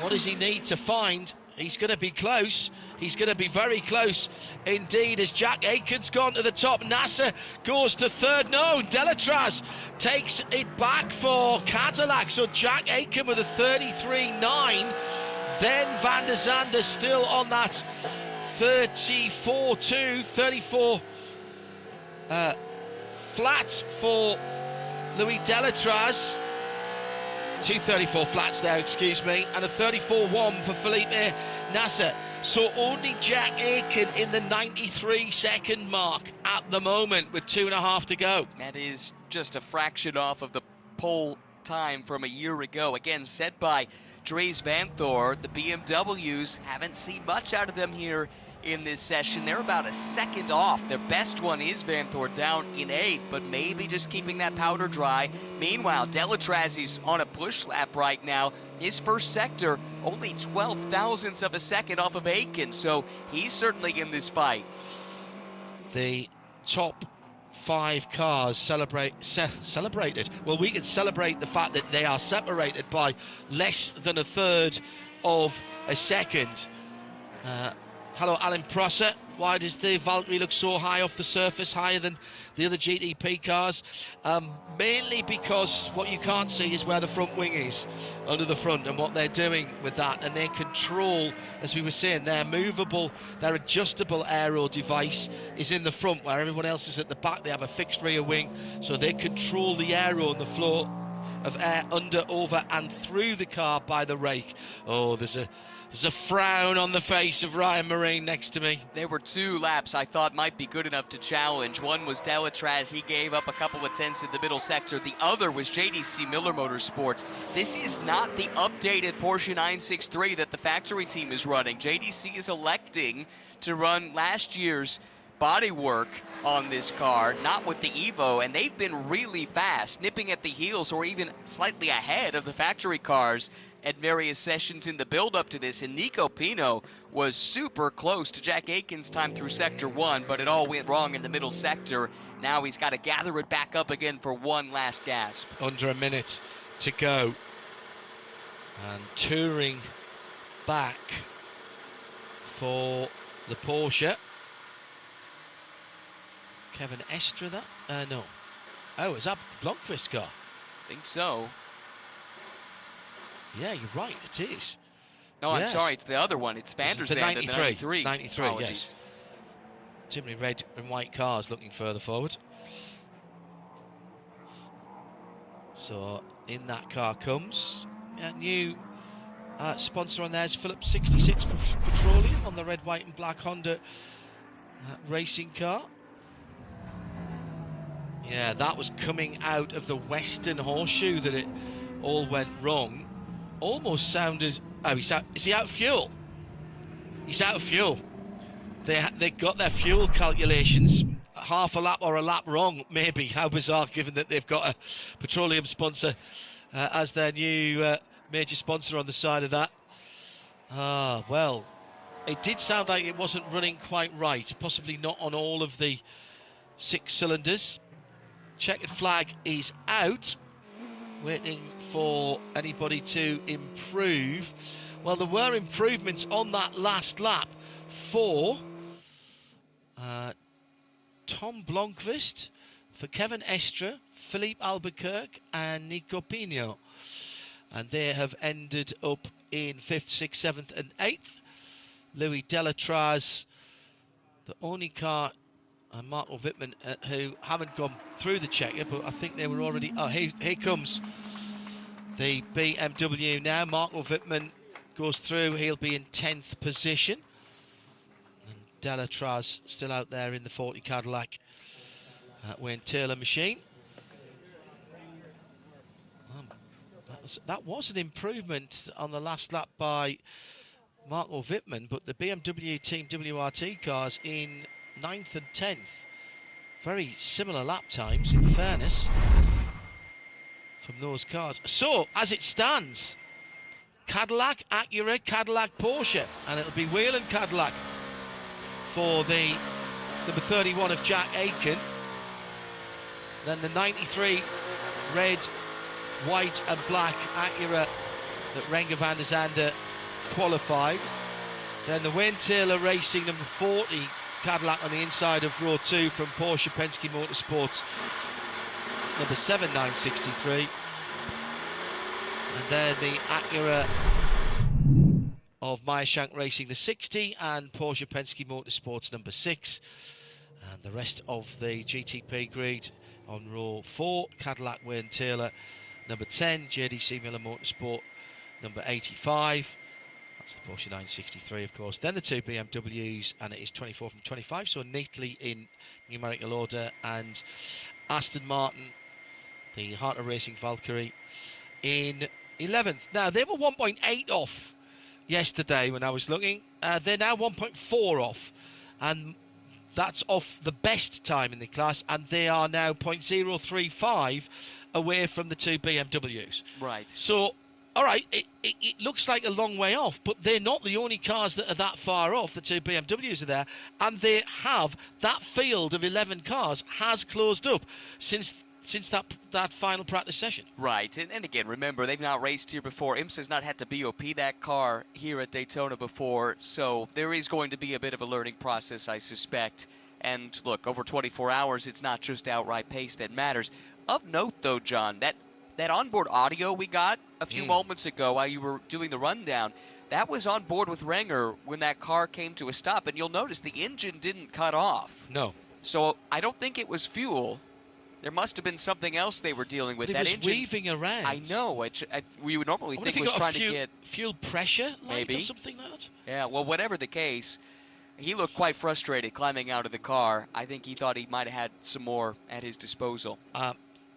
what does he need to find? He's going to be close. He's going to be very close indeed as Jack Aitken's gone to the top. Nasr goes to 3rd. No, Delatraz takes it back for Cadillac. So Jack Aitken with a 33.9. Then Van der Zande still on that 34.2, 34 flat for Louis Delatraz. 234 flats there, excuse me, and a 34.1 for Felipe Nasr. So only Jack Aitken in the 93-second mark at the moment with 2.5 to go. That is just a fraction off of the pole time from a year ago. Again, set by Dries Vanthoor. The BMWs haven't seen much out of them here in this session. They're about a second off. Their best one is Vanthoor down in 8th, but maybe just keeping that powder dry. Meanwhile, Delatraz is on a push lap right now. His first sector only 12 thousandths of a second off of Aitken, so he's certainly in this fight. The top 5 cars celebrated. Well, we can celebrate the fact that they are separated by less than 1/3 of a second. Hello, Alan Prosser. Why does the Valkyrie look so high off the surface, higher than the other GTP cars? Mainly because what you can't see is where the front wing is under the front and what they're doing with that. And their control, as we were saying, their movable, their adjustable aero device is in the front, where everyone else is at the back. They have a fixed rear wing, so they control the aero and the flow of air under, over, and through the car by the rake. Oh, there's a frown on the face of Ryan Marine next to me. There were 2 laps I thought might be good enough to challenge. One was Delatraz. He gave up a couple of tenths in the middle sector. The other was JDC Miller Motorsports. This is not the updated Porsche 963 that the factory team is running. JDC is electing to run last year's bodywork on this car, not with the Evo, and they've been really fast, nipping at the heels or even slightly ahead of the factory cars at various sessions in the build-up to this, and Nico Pino was super close to Jack Aitken's time through Sector 1, but it all went wrong in the middle sector. Now he's got to gather it back up again for one last gasp. Under a minute to go. And touring back for the Porsche. Kevin Estre, that? No. Oh, is that Blomqvist's car? I think so. Yeah, you're right, it is. No, Yes. I'm sorry, it's the other one. It's Van der This is the Zande, the 93. 93, Apologies. yes. Too many red and white cars looking further forward. So in that car comes a new sponsor on there is Phillips 66 Petroleum on the red, white and black Honda racing car. Yeah, that was coming out of the Western Horseshoe that it all went wrong. Almost sounded... Oh, is he out of fuel? He's out of fuel. They got their fuel calculations half a lap or a lap wrong, maybe. How bizarre, given that they've got a petroleum sponsor as their new major sponsor on the side of that. Ah, well, it did sound like it wasn't running quite right. Possibly not on all of the 6 cylinders. Checkered flag is out. Waiting for anybody to improve. Well, there were improvements on that last lap for Tom Blomqvist, for Kevin Estre, Philippe Albuquerque and Nico Pino. And they have ended up in 5th, 6th, 7th and 8th. Louis Delatraz, the only car, and Marco Wittmann, who haven't gone through the checker, but I think they were already... Oh, here comes the BMW now. Marco Wittmann goes through. He'll be in 10th position. And Delatraz still out there in the 40 Cadillac Wayne Taylor machine. That was an improvement on the last lap by Marco Wittmann, but the BMW Team WRT cars in 9th and 10th. Very similar lap times, in fairness, from those cars. So, as it stands, Cadillac, Acura, Cadillac, Porsche, and it'll be Whelen Cadillac for the number 31 of Jack Aitken. Then the 93 red, white and black Acura that Renger van der Zande qualified. Then the Wayne Taylor Racing number 40 Cadillac on the inside of row 2 from Porsche Penske Motorsports, number 7963. And then the Acura of Meyershank Racing, the 60, and Porsche Penske Motorsports, number 6. And the rest of the GTP grid on row 4, Cadillac Wayne Taylor, number 10, JDC Miller Motorsport, number 85. That's the Porsche 963, of course. Then the 2 BMWs, and it is 24 from 25, so neatly in numerical order. And Aston Martin, the Heart of Racing Valkyrie, in 11th. Now, they were 1.8 off yesterday when I was looking. They're now 1.4 off, and that's off the best time in the class, and they are now 0.035 away from the 2 BMWs. Right. So, all right, it looks like a long way off, but they're not the only cars that are that far off. The 2 BMWs are there, and they have, that field of 11 cars has closed up since that final practice session. Right, and again, remember, they've not raced here before. IMSA's not had to BOP that car here at Daytona before, so there is going to be a bit of a learning process, I suspect. And look, over 24 hours, it's not just outright pace that matters. Of note, though, John, that onboard audio we got a few moments ago while you were doing the rundown, that was on board with Renger when that car came to a stop, and you'll notice the engine didn't cut off. No. So I don't think it was fuel. There must have been something else they were dealing with. But that it was engine weaving around. I know. We would normally think it was trying to get fuel pressure light maybe or something like that. Yeah. Well, whatever the case, he looked quite frustrated climbing out of the car. I think he thought he might have had some more at his disposal.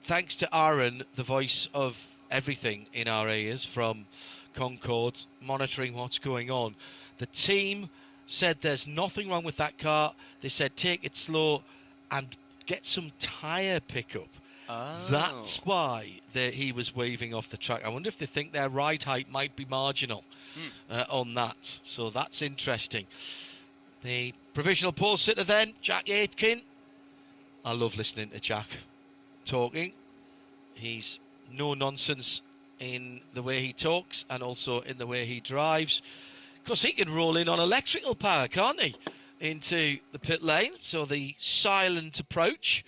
Thanks to Aaron, the voice of everything in our ears from Concord, monitoring what's going on. The team said there's nothing wrong with that car. They said take it slow and get some tyre pickup. Oh. That's why he was waving off the track. I wonder if they think their ride height might be marginal on that. So that's interesting. The provisional pole sitter then, Jack Aitken. I love listening to Jack talking. He's no nonsense in the way he talks and also in the way he drives. Of course, he can roll in on electrical power, can't he? Into the pit lane. So the silent approach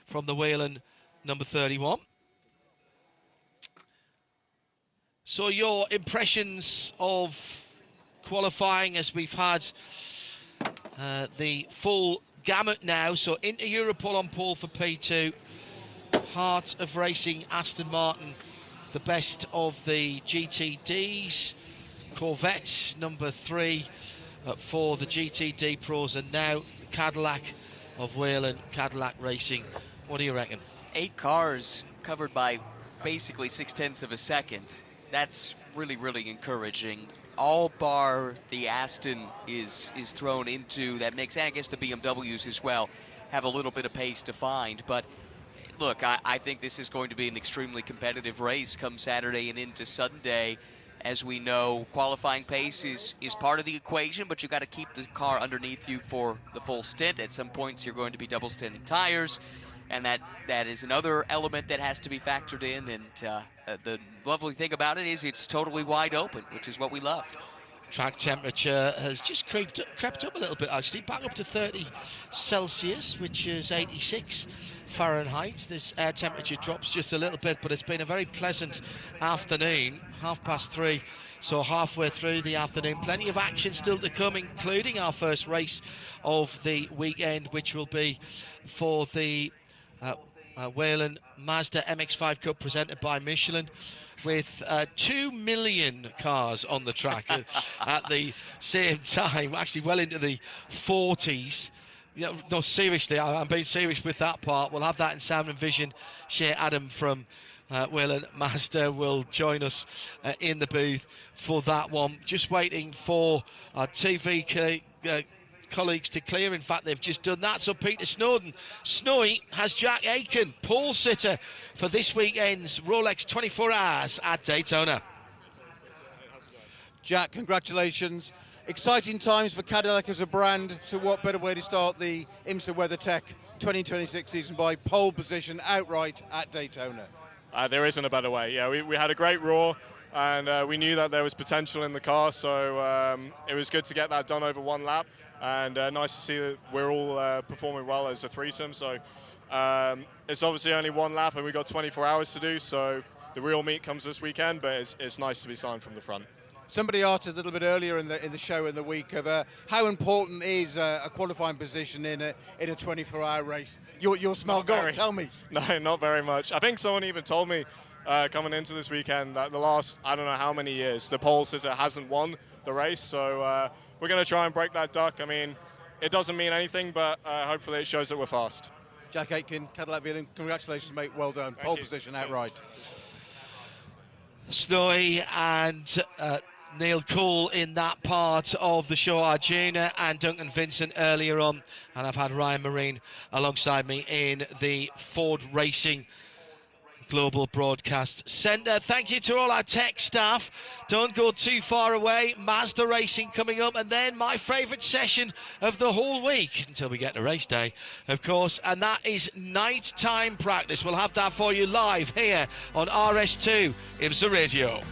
from the Whelen number 31. So your impressions of qualifying as we've had the full gamut now. So into Europol on pole for P2. Heart of Racing, Aston Martin, the best of the GTDs. Corvettes, number 3 for the GTD Pros, and now Cadillac of Whelen, Cadillac Racing. What do you reckon? 8 cars covered by basically 0.6 of a second. That's really, really encouraging. All bar the Aston is thrown into that mix, and I guess the BMWs as well have a little bit of pace to find. But look, I think this is going to be an extremely competitive race come Saturday and into Sunday. As we know, qualifying pace is part of the equation, but you got to keep the car underneath you for the full stint. At some points, you're going to be double standing tires, and that is another element that has to be factored in. And the lovely thing about it is it's totally wide open, which is what we love. Track temperature has just crept up a little bit, actually, back up to 30 Celsius, which is 86 Fahrenheit. This air temperature drops just a little bit, but it's been a very pleasant afternoon, 3:30, so halfway through the afternoon. Plenty of action still to come, including our first race of the weekend, which will be for the Whelen Mazda MX-5 Cup presented by Michelin, with 2 million cars on the track at the same time, actually well into the 40s. No, seriously, I'm being serious with that part. We'll have that in sound and vision. Shea Adam from Whelen Mazda will join us in the booth for that one. Just waiting for our TV colleagues to clear. In fact, they've just done that. So Peter Snowy has Jack Aiken, pole sitter for this weekend's Rolex 24 Hours at Daytona. Jack, congratulations. Exciting times for Cadillac as a brand. So what better way to start the IMSA WeatherTech 2026 season by pole position outright at Daytona? There isn't a better way. Yeah, we had a great roar, and we knew that there was potential in the car, so it was good to get that done over one lap. And nice to see that we're all performing well as a threesome. So it's obviously only one lap, and we've got 24 hours to do. So the real meat comes this weekend, but it's nice to be signed from the front. Somebody asked us a little bit earlier in the show in the week of how important is a qualifying position in a 24-hour race. Your smell, go on, tell me. No, not very much. I think someone even told me coming into this weekend that the last, I don't know how many years, the pole sitter hasn't won the race. So we're going to try and break that duck. I mean, it doesn't mean anything, but hopefully it shows that we're fast. Jack Aitken, Cadillac Whelen, congratulations, mate. Well done. Pole position outright. Snowy and Neil Cole in that part of the show, Arjuna and Duncan Vincent earlier on, and I've had Ryan Marine alongside me in the Ford Racing Global Broadcast Centre. Thank you to all our tech staff. Don't go too far away. Mazda Racing coming up, and then my favourite session of the whole week until we get to race day, of course, and that is nighttime practice. We'll have that for you live here on RS2 IMSA Radio.